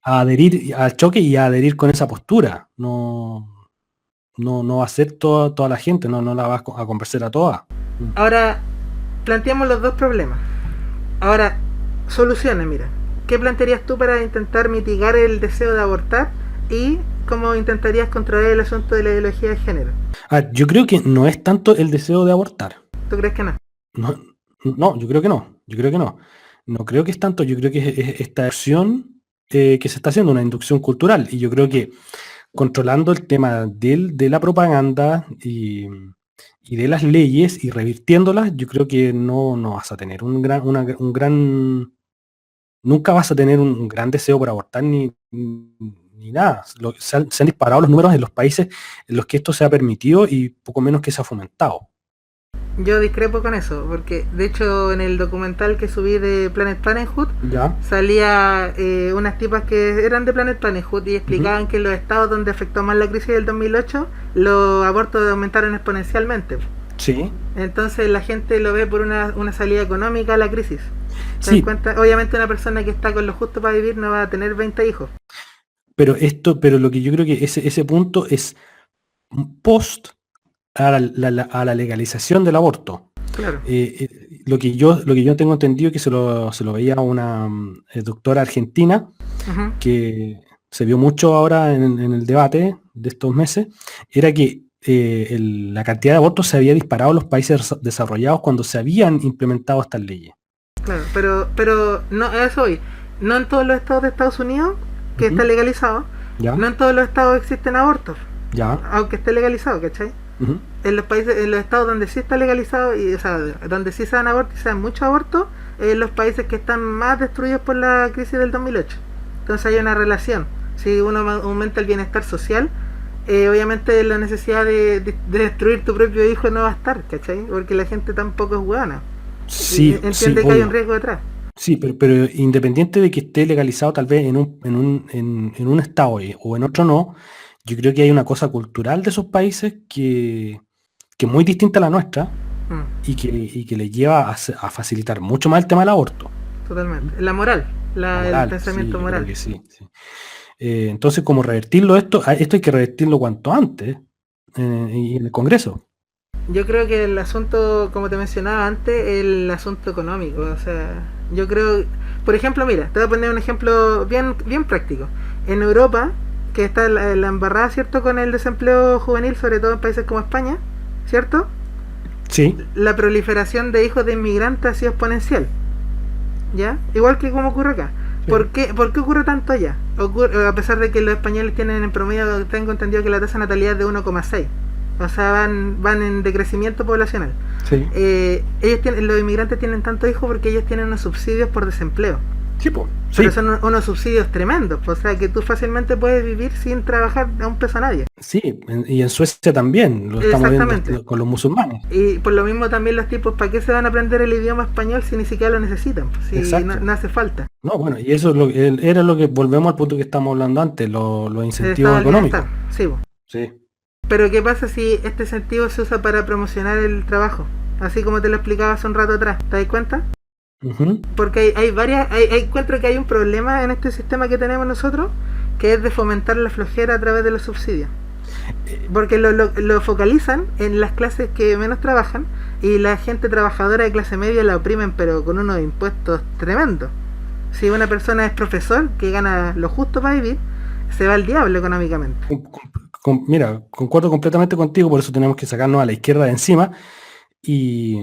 a adherir al choque y a adherir con esa postura. No va a ser toda la gente, no la va a convencer a todas. Ahora, planteamos los dos problemas. Ahora, soluciones, mira. ¿Qué plantearías tú para intentar mitigar el deseo de abortar? Y cómo intentarías controlar el asunto de la ideología de género. Yo creo que no es tanto el deseo de abortar. ¿Tú crees que no? No, yo creo que no. No creo que es tanto, yo creo que es esta acción que se está haciendo, una inducción cultural. Y yo creo que controlando el tema de la propaganda y de las leyes y revirtiéndolas, yo creo que no vas a tener nunca vas a tener un gran deseo por abortar ni nada. Se han disparado los números en los países en los que esto se ha permitido y poco menos que se ha fomentado. Yo discrepo con eso, porque de hecho en el documental que subí de Planet Parenthood ¿Ya? salía unas tipas que eran de Planet Parenthood y explicaban que en los estados donde afectó más la crisis del 2008 los abortos aumentaron exponencialmente. Sí. Entonces la gente lo ve por una salida económica a la crisis. ¿Te Sí. das cuenta? Obviamente una persona que está con lo justo para vivir no va a tener 20 hijos. Pero lo que yo creo que ese punto es post a la legalización del aborto. Claro. Lo que yo tengo entendido que se lo veía a una doctora argentina que se vio mucho ahora en el debate de estos meses, era que la cantidad de abortos se había disparado en los países desarrollados cuando se habían implementado estas leyes. Claro, pero no, a eso voy. No en todos los estados de Estados Unidos, que está legalizado, ¿Ya? no en todos los estados existen abortos, ¿Ya? aunque esté legalizado, ¿cachai? En los países, en los estados donde sí está legalizado, y, o sea, donde sí se dan abortos y se dan muchos abortos, en los países que están más destruidos por la crisis del 2008. Entonces hay una relación. Si uno aumenta el bienestar social, obviamente la necesidad de destruir tu propio hijo no va a estar, ¿cachai? Porque la gente tampoco es buena. Sí, entiende que hay un riesgo detrás. Sí, pero independiente de que esté legalizado tal vez en un estado o en otro no, yo creo que hay una cosa cultural de esos países que es muy distinta a la nuestra y que le lleva a facilitar mucho más el tema del aborto. Totalmente. La moral, el pensamiento sí, moral. Creo que sí. Entonces, como revertirlo esto hay que revertirlo cuanto antes y en el Congreso. Yo creo que el asunto, como te mencionaba antes, el asunto económico. O sea, yo creo, por ejemplo, mira, te voy a poner un ejemplo bien práctico. En Europa, que está la embarrada, ¿cierto?, con el desempleo juvenil, sobre todo en países como España, ¿cierto? Sí. La proliferación de hijos de inmigrantes ha sido exponencial, ¿ya? Igual que como ocurre acá. Sí. ¿Por qué ocurre tanto allá? A pesar de que los españoles tienen en promedio, tengo entendido que la tasa de natalidad es de 1,6. O sea, van en decrecimiento poblacional. Sí. Los inmigrantes tienen tantos hijos porque ellos tienen unos subsidios por desempleo. Sí, pues. Pero son unos subsidios tremendos, o sea, que tú fácilmente puedes vivir sin trabajar a un peso a nadie. Sí, y en Suecia también, lo estamos viendo con los musulmanes. Y por lo mismo también los tipos, ¿para qué se van a aprender el idioma español si ni siquiera lo necesitan? Si no hace falta. No, bueno, y eso era lo que volvemos al punto que estamos hablando antes, los incentivos económicos. Sí, sí. Pero ¿qué pasa si este incentivo se usa para promocionar el trabajo? Así como te lo explicaba hace un rato atrás, ¿te das cuenta? Porque encuentro que hay un problema en este sistema que tenemos nosotros, que es de fomentar la flojera a través de los subsidios. Porque lo focalizan en las clases que menos trabajan y la gente trabajadora de clase media la oprimen, pero con unos impuestos tremendos. Si una persona es profesor que gana lo justo para vivir, se va al diablo económicamente. Mira, concuerdo completamente contigo, por eso tenemos que sacarnos a la izquierda de encima y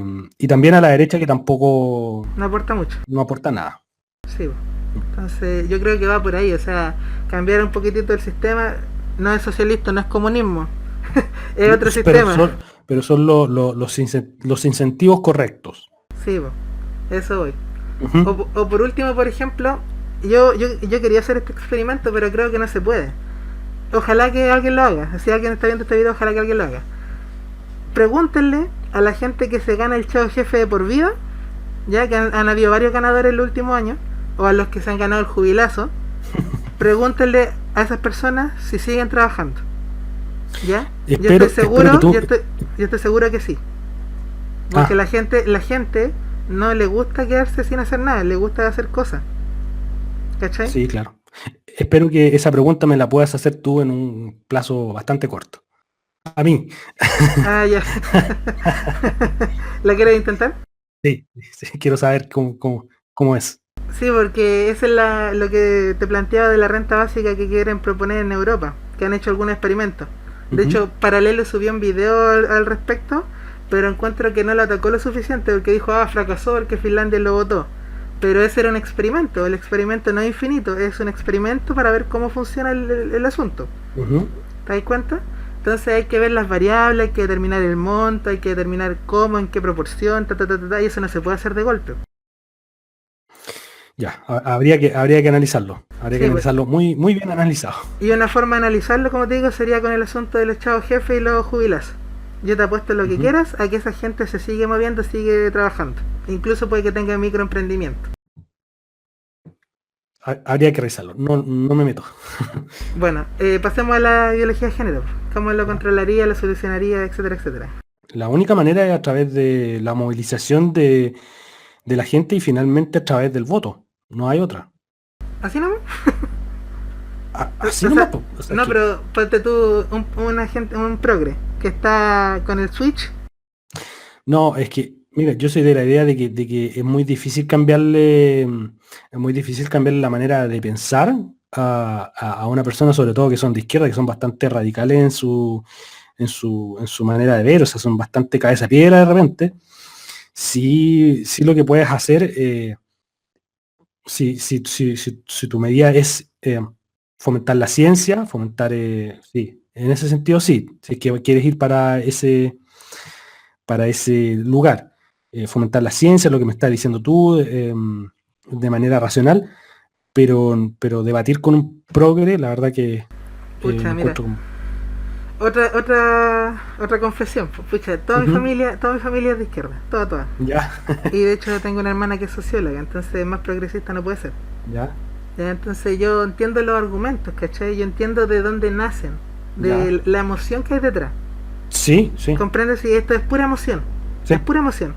también a la derecha, que tampoco no aporta mucho. No aporta nada. Sí, entonces yo creo que va por ahí, o sea, cambiar un poquitito el sistema. No es socialista, no es comunismo. Es otro sistema. Pero son los incentivos correctos. Sí, eso voy. O por último, por ejemplo, yo quería hacer este experimento, pero creo que no se puede. Ojalá que alguien lo haga. Si alguien está viendo este video, ojalá que alguien lo haga. Pregúntenle a la gente que se gana el Chavo Jefe de por vida, ya que han habido varios ganadores en los últimos años, o a los que se han ganado el jubilazo, pregúntenle a esas personas si siguen trabajando. ¿Ya? Yo estoy seguro, yo estoy seguro que sí. Porque la gente no le gusta quedarse sin hacer nada, le gusta hacer cosas. ¿Cachai? Sí, claro. Espero que esa pregunta me la puedas hacer tú en un plazo bastante corto. A mí. Ah, ya. ¿La quieres intentar? Sí, quiero saber cómo es. Sí, porque eso es lo que te planteaba de la renta básica que quieren proponer en Europa, que han hecho algunos experimentos. De hecho, Paralelo subió un video al respecto, pero encuentro que no lo atacó lo suficiente porque dijo, fracasó porque Finlandia lo votó. Pero ese era un experimento, el experimento no es infinito, es un experimento para ver cómo funciona el asunto. ¿Te das cuenta? Entonces hay que ver las variables, hay que determinar el monto, hay que determinar cómo, en qué proporción, y eso no se puede hacer de golpe. Ya, habría que analizarlo. Habría que analizarlo muy, muy bien analizado. Y una forma de analizarlo, como te digo, sería con el asunto de los chavos jefes y los jubilados. Yo te apuesto lo que quieras a que esa gente se sigue moviendo, sigue trabajando. Incluso puede que tenga microemprendimiento. Habría que revisarlo. No me meto. Bueno, pasemos a la biología de género. ¿Cómo lo controlaría, lo solucionaría, etcétera, etcétera? La única manera es a través de la movilización de la gente y finalmente a través del voto. No hay otra. ¿Así nomás? Así nomás. No, pero ponte tú un progre que está con el Switch. No, es que, mira, yo soy de la idea de que es muy difícil cambiarle la manera de pensar a una persona, sobre todo que son de izquierda, que son bastante radicales en su manera de ver, o sea, son bastante cabeza piedra de repente. Sí lo que puedes hacer, si tu medida es fomentar la ciencia, sí, en ese sentido sí, si es que quieres ir para ese lugar, fomentar la ciencia, lo que me estás diciendo tú, de manera racional, pero debatir con un progre, la verdad que pucha, mira, otra confesión, pucha, toda mi familia es de izquierda, toda. Ya. Y de hecho tengo una hermana que es socióloga, entonces más progresista no puede ser. Ya. Entonces yo entiendo los argumentos, ¿cachai? Yo entiendo de dónde nacen, de la emoción que hay detrás. Sí. ¿Comprendes? Si esto es pura emoción. Sí. Es pura emoción.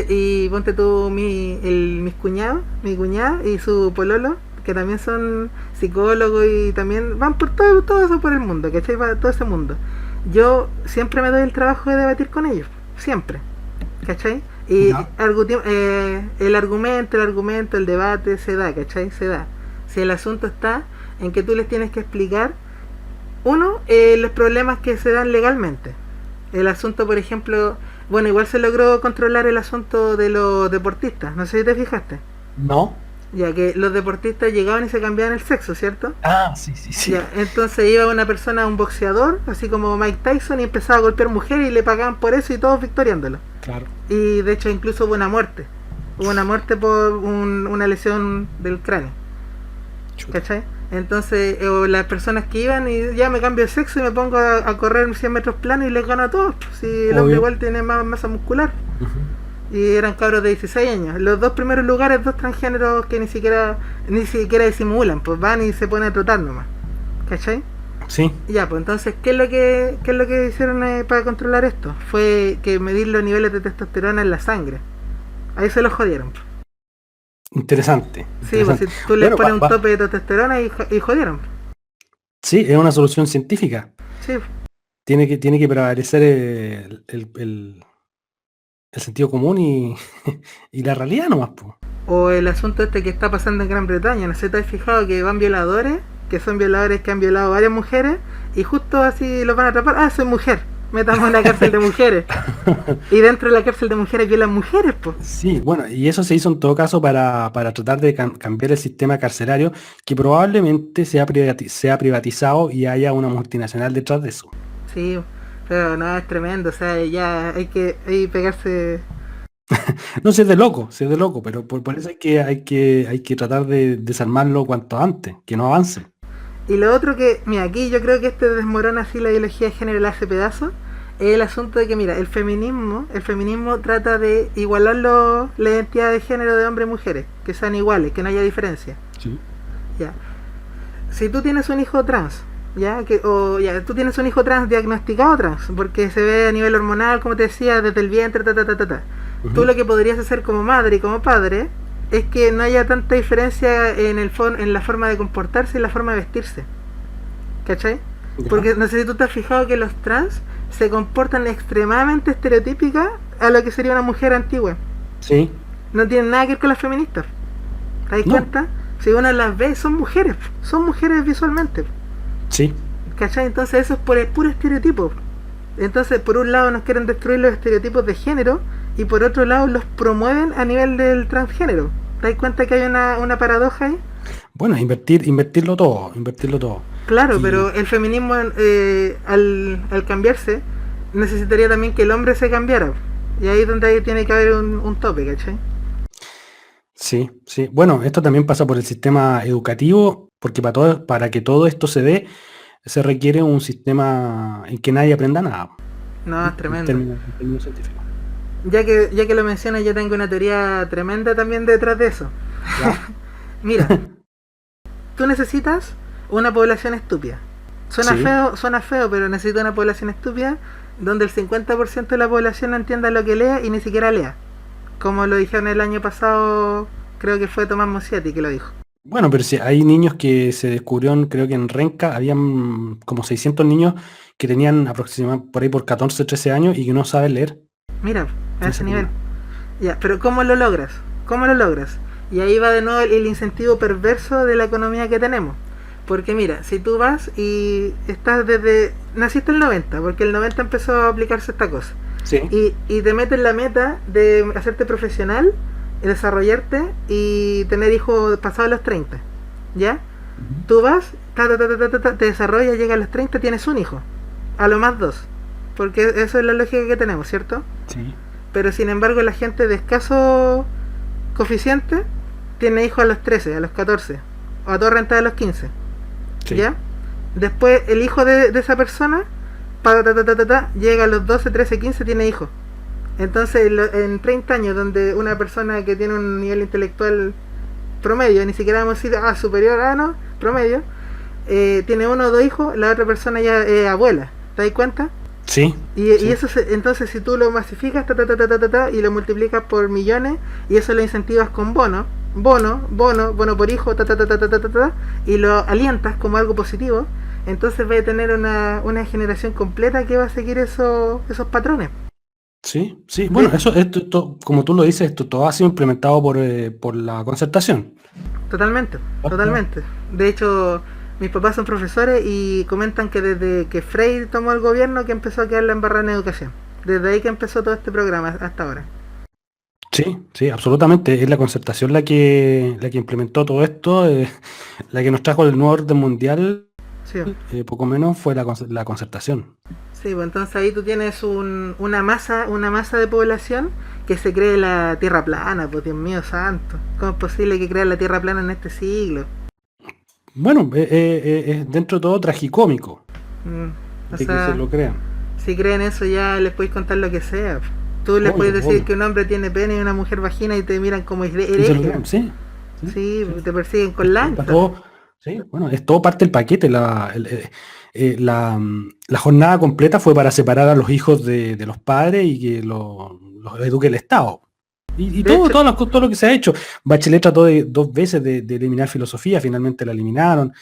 Y ponte tú mis cuñados, mi cuñada y su pololo, que también son psicólogos y también van por todo eso por el mundo, ¿cachai? Para todo ese mundo. Yo siempre me doy el trabajo de debatir con ellos, siempre, ¿cachai? Y el argumento, el debate se da, ¿cachai? Se da. Si el asunto está en que tú les tienes que explicar, uno, los problemas que se dan legalmente. El asunto, por ejemplo, bueno, igual se logró controlar el asunto de los deportistas, no sé si te fijaste. No. Ya que los deportistas llegaban y se cambiaban el sexo, ¿cierto? Sí. Ya, entonces iba una persona, un boxeador, así como Mike Tyson, y empezaba a golpear mujeres y le pagaban por eso y todos victoriándolo. Claro. Y de hecho incluso hubo una muerte. Hubo una muerte por una lesión del cráneo. ¿Cachai? Entonces, las personas que iban y ya me cambio de sexo y me pongo a correr 100 metros planos y les gano a todos. Si el hombre igual tiene más masa muscular. Y eran cabros de 16 años. Los dos primeros lugares, dos transgéneros que ni siquiera disimulan, pues van y se ponen a trotar nomás. ¿Cachai? Sí. Ya, pues entonces, ¿qué es lo que hicieron para controlar esto? Fue que medir los niveles de testosterona en la sangre. Ahí se los jodieron. Interesante. Sí, pues si tú le pones un tope de testosterona y jodieron. Sí, es una solución científica. Sí. Tiene que prevalecer el sentido común y la realidad nomás, po. O el asunto que está pasando en Gran Bretaña, no sé si te has fijado que van violadores, que son violadores que han violado a varias mujeres, y justo así los van a atrapar, soy mujer, metamos en la cárcel de mujeres. Y dentro de la cárcel de mujeres violan mujeres, pues. Sí, bueno, y eso se hizo en todo caso para tratar de cambiar el sistema carcerario, que probablemente sea privatizado y haya una multinacional detrás de eso. Sí, pero no, es tremendo, o sea, ya hay que pegarse. No, si es de loco, pero por eso hay que tratar de desarmarlo cuanto antes, que no avance. Y lo otro que, mira, aquí yo creo que desmorona así la ideología de género, la hace pedazo, el asunto de que, mira, el feminismo trata de igualar la identidad de género de hombres y mujeres, que sean iguales, que no haya diferencia. Sí. Ya. Si tú tienes un hijo trans, tú tienes un hijo trans diagnosticado trans, porque se ve a nivel hormonal, como te decía, desde el vientre, Tú lo que podrías hacer como madre y como padre es que no haya tanta diferencia en la forma de comportarse y la forma de vestirse. ¿Cachai? Ya. Porque no sé si tú te has fijado que los trans se comportan extremadamente estereotípicas a lo que sería una mujer antigua. Sí. No tienen nada que ver con las feministas. ¿Te das No. cuenta? Si uno las ve, son mujeres visualmente. Sí. ¿Cachai? Entonces eso es por el puro estereotipo. Entonces por un lado nos quieren destruir los estereotipos de género y por otro lado los promueven a nivel del transgénero. ¿Te das cuenta que hay una paradoja ahí? Bueno, invertirlo todo. Claro, Y- pero el feminismo al cambiarse necesitaría también que el hombre se cambiara. Y ahí es donde ahí tiene que haber un tope, ¿cachai? Sí, sí. Bueno, esto también pasa por el sistema educativo, porque para que todo esto se dé, se requiere un sistema en que nadie aprenda nada, No, es en tremendo. términos científicos. Ya que lo mencionas, yo tengo una teoría tremenda también detrás de eso. ¿Ya? Mira, tú necesitas una población estúpida. Sí. Suena feo, pero necesitas una población estúpida donde el 50% de la población no entienda lo que lea y ni siquiera lea. Como lo dijeron el año pasado, creo que fue Tomás Moschetti que lo dijo. Bueno, pero si hay niños que se descubrieron, creo que en Renca, habían como 600 niños que tenían aproximadamente por ahí por 14, 13 años y que no saben leer. Mira, a En ese ese nivel. nivel. Ya, pero ¿cómo lo logras? ¿Cómo lo logras? Y ahí va de nuevo el incentivo perverso de la economía que tenemos. Porque mira, si tú vas y estás naciste el 90, porque el 90 empezó a aplicarse esta cosa. Sí. Y te metes la meta de hacerte profesional, desarrollarte y tener hijos pasados los 30. ¿Ya? Ujú. Tú vas, te desarrollas, llegas a los 30, tienes un hijo. A lo más dos. Porque eso es la lógica que tenemos, ¿cierto? Sí. Pero sin embargo la gente de escaso coeficiente tiene hijos a los 13, a los 14, o a todo rentada a los 15. Sí. ¿Ya? Después el hijo de esa persona llega a los 12, 13, 15, tiene hijos. Entonces en 30 años, donde una persona que tiene un nivel intelectual promedio, ni siquiera vamos a decir superior a no, promedio, tiene uno o dos hijos, la otra persona ya es abuela. ¿Te das cuenta? Sí. Y Sí. eso entonces si tú lo masificas y lo multiplicas por millones y eso lo incentivas con bono por hijo, y lo alientas como algo positivo, entonces vas a tener una generación completa que va a seguir esos patrones. Sí, sí. Bueno, esto, como tú lo dices, esto todo ha sido implementado por la concertación. Totalmente. De hecho, mis papás son profesores y comentan que desde que Freire tomó el gobierno que empezó a quedar la embarrada en educación. Desde ahí que empezó todo este programa hasta ahora. Sí, sí, absolutamente. Es la concertación la que implementó todo esto, la que nos trajo el nuevo orden mundial, Sí. poco menos fue la concertación. Sí, pues entonces ahí tú tienes una masa de población que se cree la tierra plana, pues Dios mío santo. ¿Cómo es posible que crean la tierra plana en este siglo? Bueno, es dentro de todo tragicómico O de que se sea, lo crean. si creen eso ya les podéis contar lo que sea. Tú les Obvio, puedes decir obvio. que un hombre tiene pene y una mujer vagina y te miran como Y se lo hereje. crean, sí. Sí, te persiguen con lanzas. Sí, bueno, es todo parte del paquete. La jornada completa fue para separar a los hijos de los padres y que los eduque el Estado. Y De hecho, todo lo que se ha hecho. Bachelet trató dos veces de eliminar filosofía, finalmente la eliminaron.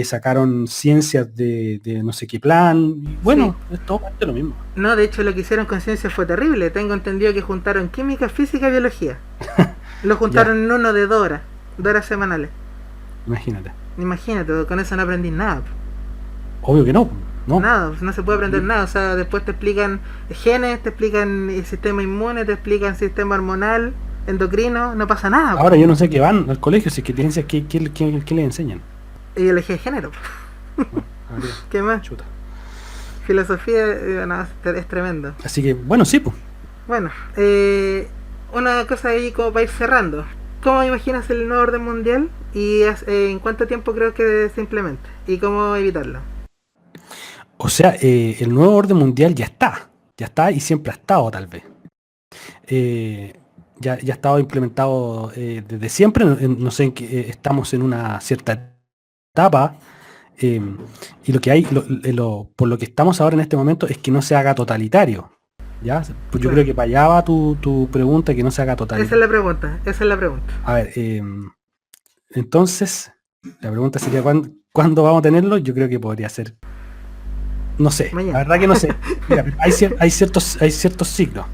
Sacaron ciencias de no sé qué plan. Y bueno, es todo parte de lo mismo. no, de hecho lo que hicieron con ciencia fue terrible. Tengo entendido que juntaron química, física y biología. Lo juntaron en uno de 2 horas semanales. Imagínate. Imagínate, con eso no aprendí nada. Obvio que no. No. Nada, no se puede aprender nada. O sea, después te explican genes, te explican el sistema inmune, te explican sistema hormonal, endocrino, no pasa nada. Ahora yo no sé qué van al colegio, si es que ciencias, ¿qué les enseñan? Ideología de género. Habría- ¿Qué más? chuta. Filosofía, no, es tremendo. Así que, bueno, sí, pues. Bueno, una cosa ahí como para ir cerrando. ¿Cómo imaginas el nuevo orden mundial y en cuánto tiempo creo que se implemente? ¿Y cómo evitarlo? O sea, el nuevo orden mundial ya está. Ya está y siempre ha estado, tal vez. Ya ha estado implementado desde siempre. No sé en qué estamos en una cierta etapa. Y lo que hay, por lo que estamos ahora en este momento es que no se haga totalitario. ¿Ya? Pues yo creo Claro. que para allá va tu pregunta, que no se haga Esa es totalitario. la pregunta, esa es la pregunta. A ver, entonces, la pregunta sería, ¿cuándo vamos a tenerlo? Yo creo que podría ser, no sé, la Mañana. verdad que no sé. Mira, hay ciertos signos.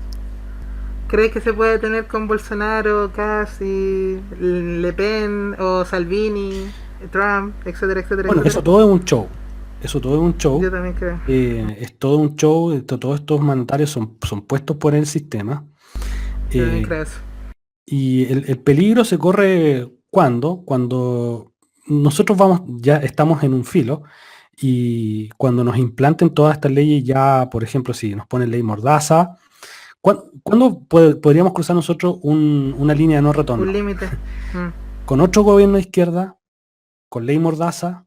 ¿Crees que se puede tener con Bolsonaro, Casi, Le Pen o Salvini, Trump, etcétera, etcétera, Bueno, eso etcétera? todo es un show. Eso todo es un Yo show. también creo. Es todo un show. Todos estos mandatarios son puestos por el sistema. Yo también Eh, creo eso. y el peligro se corre cuando nosotros ya estamos en un filo y cuando nos implanten todas estas leyes ya, por ejemplo, si nos ponen ley Mordaza, ¿cuándo podríamos cruzar nosotros una línea de no Un retorno? límite. Mm. Con otro gobierno de izquierda, con ley Mordaza,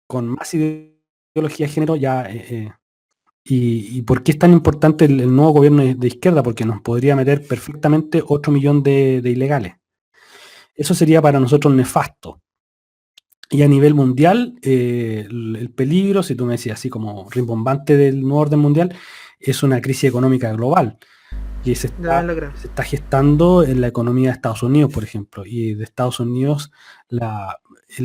con más ideología de género, ya. ¿Y por qué es tan importante el nuevo gobierno de izquierda? Porque nos podría meter perfectamente 8 millones de ilegales. Eso sería para nosotros nefasto. Y a nivel mundial, el peligro, si tú me decías así como rimbombante del nuevo orden mundial, es una crisis económica global que Yo también lo creo. se está gestando en la economía de Estados Unidos, por ejemplo. Y de Estados Unidos, la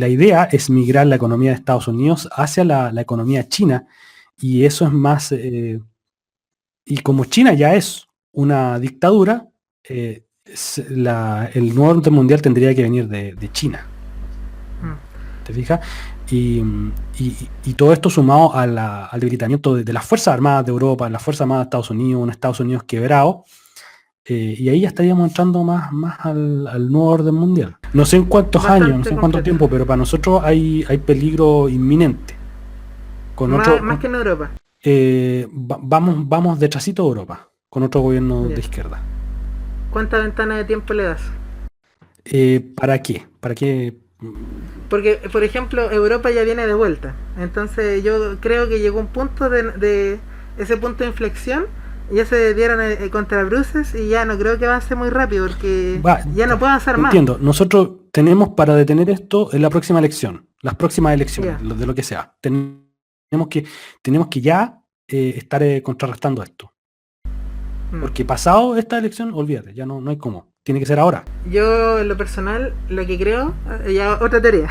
idea es migrar la economía de Estados Unidos hacia la economía china. Y eso es más, y como China ya es una dictadura, el nuevo orden mundial tendría que venir de China. Mm. ¿Te fijas? Y todo esto sumado al debilitamiento de las Fuerzas Armadas de Europa, las Fuerzas Armadas de Estados Unidos, un Estados Unidos quebrado, y ahí ya estaríamos entrando más al nuevo orden mundial. No sé en cuántos años, no Bastante sé en cuánto completo. tiempo, pero para nosotros hay peligro inminente. Más que en Europa. Vamos detrásito de Europa, con otro gobierno de Ya. izquierda. ¿Cuánta ventana de tiempo le das? ¿Para qué? ¿Para qué? Porque, por ejemplo, Europa ya viene de vuelta. Entonces yo creo que llegó un punto de ese punto de inflexión. Ya se dieron contra bruces y ya no creo que avance muy rápido porque ya no puede avanzar más. Entiendo, nosotros tenemos para detener esto en la próxima elección, las próximas elecciones, Ya. de lo que sea. Tenemos que ya estar contrarrestando esto. Mm. Porque pasado esta elección, olvídate, ya no hay cómo. Tiene que ser ahora. Yo, en lo personal, lo que creo, ya otra teoría.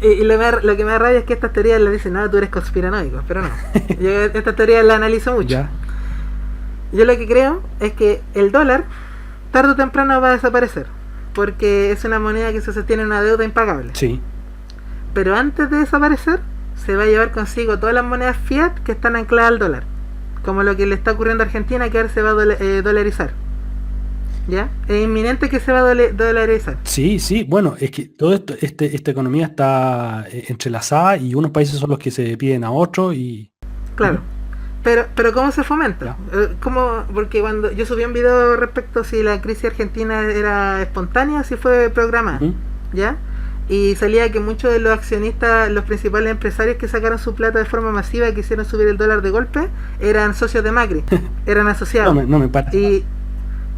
Y lo que me da rabia es que estas teorías le dicen, no, tú eres conspiranoico, pero no. Yo estas teorías las analizo mucho. Ya, Yo lo que creo es que el dólar, tarde o temprano, va a desaparecer. Porque es una moneda que se sostiene en una deuda impagable. sí. Pero antes de desaparecer, se va a llevar consigo todas las monedas fiat que están ancladas al dólar. Como lo que le está ocurriendo a Argentina, que ahora se va a dolarizar. ¿Ya? Es inminente que se va a dolarizar. Sí, bueno, es que todo esto, esta economía está entrelazada y unos países son los que se piden a otros y... Claro. Pero ¿cómo se fomenta? Ya. ¿Cómo? Porque cuando yo subí un video respecto si la crisis argentina era espontánea o si fue programada, Ujú. ¿ya? Y salía que muchos de los accionistas, los principales empresarios que sacaron su plata de forma masiva y quisieron subir el dólar de golpe, eran socios de Macri, eran asociados. No me parece. Y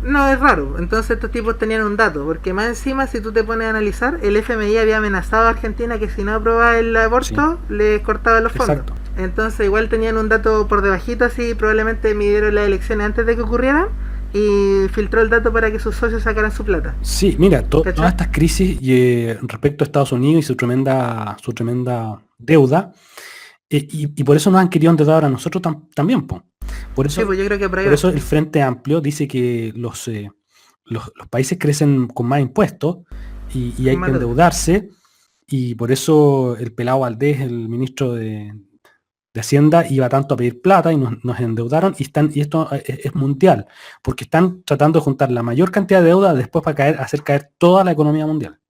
no es raro, entonces estos tipos tenían un dato, porque más encima si tú te pones a analizar, el FMI había amenazado a Argentina que si no aprobaba el aborto, les cortaba los fondos. Exacto. Entonces igual tenían un dato por debajito así, probablemente midieron las elecciones antes de que ocurrieran y filtró el dato para que sus socios sacaran su plata. Sí, mira, ¿Cachai? todas estas crisis respecto a Estados Unidos y su tremenda deuda, y por eso nos han querido endeudar a nosotros también, po. Por eso, Sí, pues yo creo que por ahí por va. eso el Frente Amplio dice que los países crecen con más impuestos y hay Más que deuda. endeudarse, y por eso el pelado Valdés, el ministro de Hacienda, iba tanto a pedir plata y nos endeudaron, y esto es mundial, porque están tratando de juntar la mayor cantidad de deuda después para hacer caer toda la economía mundial.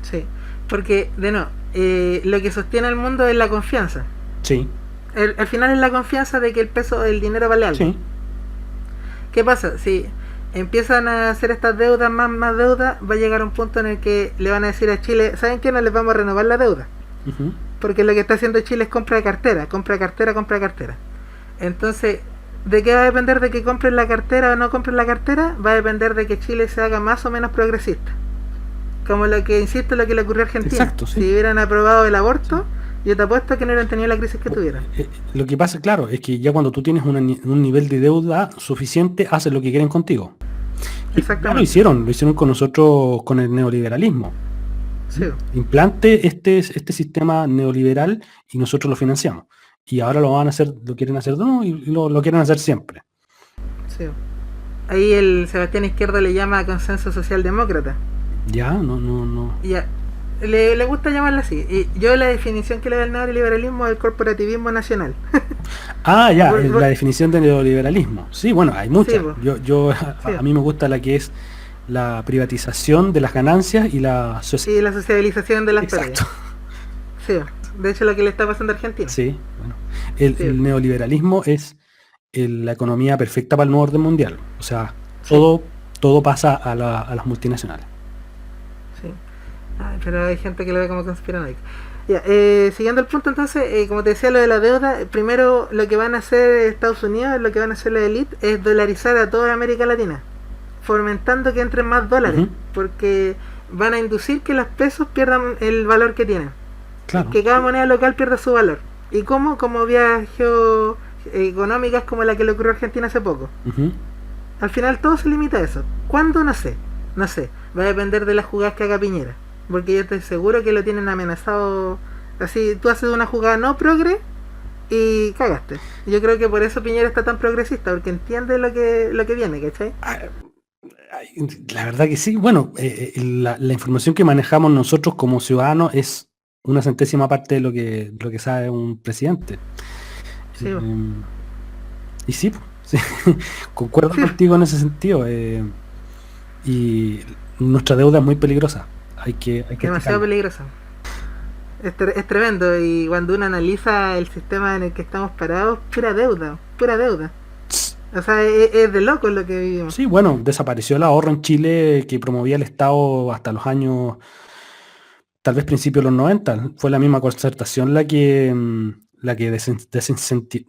Sí, porque de no, lo que sostiene el mundo es la confianza. Sí, Al final es la confianza de que el dinero vale algo. sí, ¿Qué pasa? Si empiezan a hacer estas deudas, más deudas, va a llegar un punto en el que le van a decir a Chile, ¿saben qué? No les vamos a renovar la deuda. ujú, Porque lo que está haciendo Chile es compra de cartera, compra de cartera, compra de cartera. Entonces, ¿De qué va a depender de que compres la cartera o no compres la cartera? Va a depender de que Chile se haga más o menos progresista. Como lo que, insisto, lo que le ocurrió a Argentina. Exacto, sí. Si hubieran aprobado el aborto, yo te apuesto que no hubieran tenido la crisis que tuvieron. Lo que pasa, claro, es que ya cuando tú tienes un nivel de deuda suficiente, haces lo que quieren contigo. Ya lo hicieron con nosotros con el neoliberalismo. Sí. Implante este sistema neoliberal y nosotros lo financiamos. Y ahora lo quieren hacer de nuevo y lo quieren hacer siempre. Sí. Ahí el Sebastián Izquierdo le llama consenso socialdemócrata. Ya, no. Ya. Le gusta llamarlo así. Y yo la definición que le da el neoliberalismo es el corporativismo nacional. Ya, la definición de neoliberalismo. Sí, bueno, hay muchas. Sí, a mí me gusta la que es la privatización de las ganancias y la sociabilización de las pérdidas. Sí, de hecho lo que le está pasando a Argentina. Sí, bueno. El neoliberalismo es la economía perfecta para el nuevo orden mundial. O sea, todo pasa a las multinacionales. Sí. Ay, pero hay gente que lo ve como conspiranoico. Ya, siguiendo el punto entonces, como te decía lo de la deuda, primero lo que van a hacer Estados Unidos, lo que van a hacer la élite, es dolarizar a toda América Latina, fomentando que entren más dólares, porque van a inducir que los pesos pierdan el valor que tienen. Claro. Que cada moneda local pierda su valor. ¿Y cómo? Como vías geoeconómicas como la que le ocurrió a Argentina hace poco. Al final todo se limita a eso. ¿Cuándo? No sé. Va a depender de las jugadas que haga Piñera. Porque yo estoy seguro que lo tienen amenazado. Así, tú haces una jugada no progre y cagaste. Yo creo que por eso Piñera está tan progresista, porque entiende lo que viene, ¿cachai? La verdad que sí. Bueno, la información que manejamos nosotros como ciudadanos es una centésima parte de lo que sabe un presidente. Sí, y sí, concuerdo contigo en ese sentido. Y nuestra deuda es muy peligrosa. Hay que demasiado peligrosa. Es tremendo. Y cuando uno analiza el sistema en el que estamos parados, pura deuda. O sea, es de locos lo que vivimos. Sí, bueno, desapareció el ahorro en Chile que promovía el Estado hasta los años, tal vez principios de los 90. Fue la misma concertación la que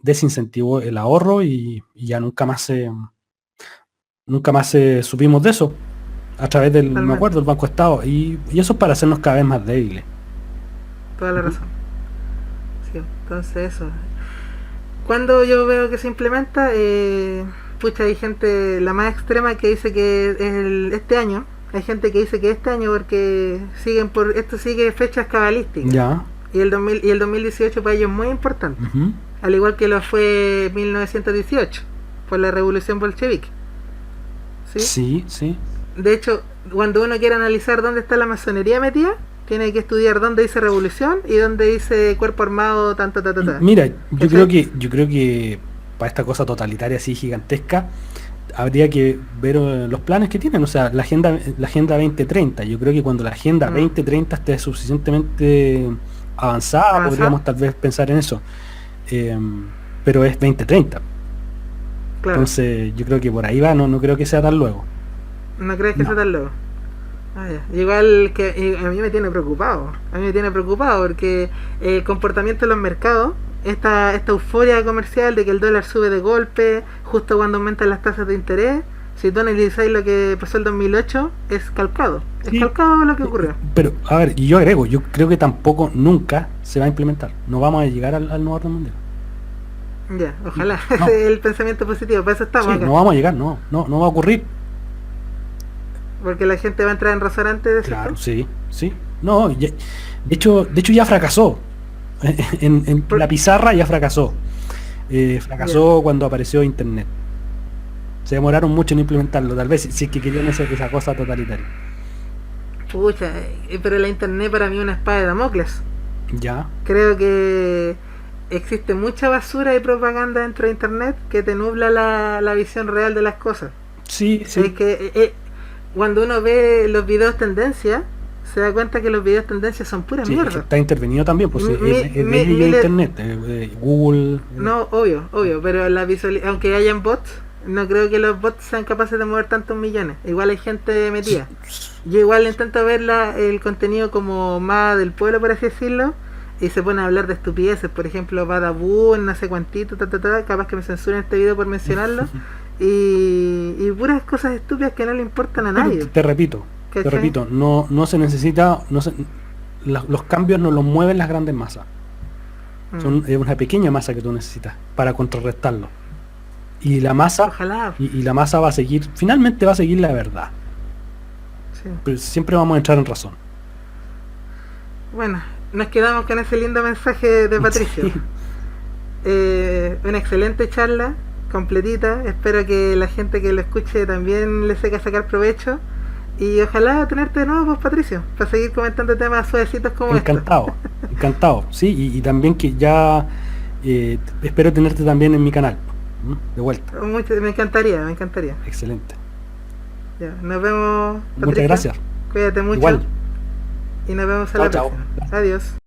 desincentivó el ahorro y ya nunca más supimos de eso. A través del, me acuerdo, el Banco Estado. Y eso es para hacernos cada vez más débiles. Toda la razón. Sí, entonces eso. Cuando yo veo que se implementa, hay gente, la más extrema, que dice que este año. Hay gente que dice que este año porque esto sigue fechas cabalísticas. Ya. Y el 2018 para ellos es muy importante. Al igual que lo fue 1918, por la revolución bolchevique. Sí. De hecho, cuando uno quiere analizar dónde está la masonería metida, tiene que estudiar dónde dice revolución y dónde dice cuerpo armado, tanto. Mira, yo creo que para esta cosa totalitaria así gigantesca, habría que ver los planes que tienen, o sea, la agenda 2030. Yo creo que cuando la agenda 2030 esté suficientemente avanzada, podríamos tal vez pensar en eso. Pero es 2030. Claro. Entonces, yo creo que por ahí va, no creo que sea tan luego. ¿No crees que sea tan luego? Igual que a mí me tiene preocupado. Porque el comportamiento de los mercados, esta euforia comercial de que el dólar sube de golpe justo cuando aumentan las tasas de interés, si tú analizáis lo que pasó el 2008, es calcado. Sí. Es calcado lo que ocurrió. Pero, a ver, y yo agrego, yo creo que tampoco nunca se va a implementar. No vamos a llegar al nuevo orden mundial. Ya, ojalá. No. Ese es el pensamiento positivo, para eso estamos acá. No vamos a llegar, no va a ocurrir. Porque la gente va a entrar en razón antes de eso. Claro, sí. No, de hecho ya fracasó. En la pizarra ya fracasó. Fracasó cuando apareció internet. Se demoraron mucho en implementarlo, tal vez, si es que querían esa cosa totalitaria. Pucha, pero la internet para mí es una espada de Damocles. Ya. Creo que existe mucha basura y propaganda dentro de internet que te nubla la visión real de las cosas. Sí. Es que cuando uno ve los videos tendencia, se da cuenta que los videos tendencia son pura mierda. Está intervenido también, pues internet, Google. No, obvio, pero aunque hayan bots, no creo que los bots sean capaces de mover tantos millones. Igual hay gente metida. Yo igual intento ver el contenido como más del pueblo, por así decirlo, y se pone a hablar de estupideces, por ejemplo, Badabun, no sé cuantito, capaz que me censuren este video por mencionarlo, y puras cosas estúpidas que no le importan a nadie. Te repito, no se necesita, los cambios no los mueven las grandes masas. Es una pequeña masa que tú necesitas para contrarrestarlo. Y la masa, ojalá. Y la masa va a seguir, finalmente va a seguir la verdad. Sí. Pero siempre vamos a entrar en razón. Bueno, nos quedamos con ese lindo mensaje de Patricio. Sí. Una excelente charla, completita. Espero que la gente que lo escuche también le sepa sacar provecho. Y ojalá tenerte de nuevo, pues, Patricio, para seguir comentando temas suavecitos como encantado, esto. Encantado, sí, y también que ya espero tenerte también en mi canal, de vuelta. Me encantaría. Excelente. Ya, nos vemos, Patricio. Muchas gracias. Cuídate mucho. Igual. Y nos vemos a la próxima. Adiós.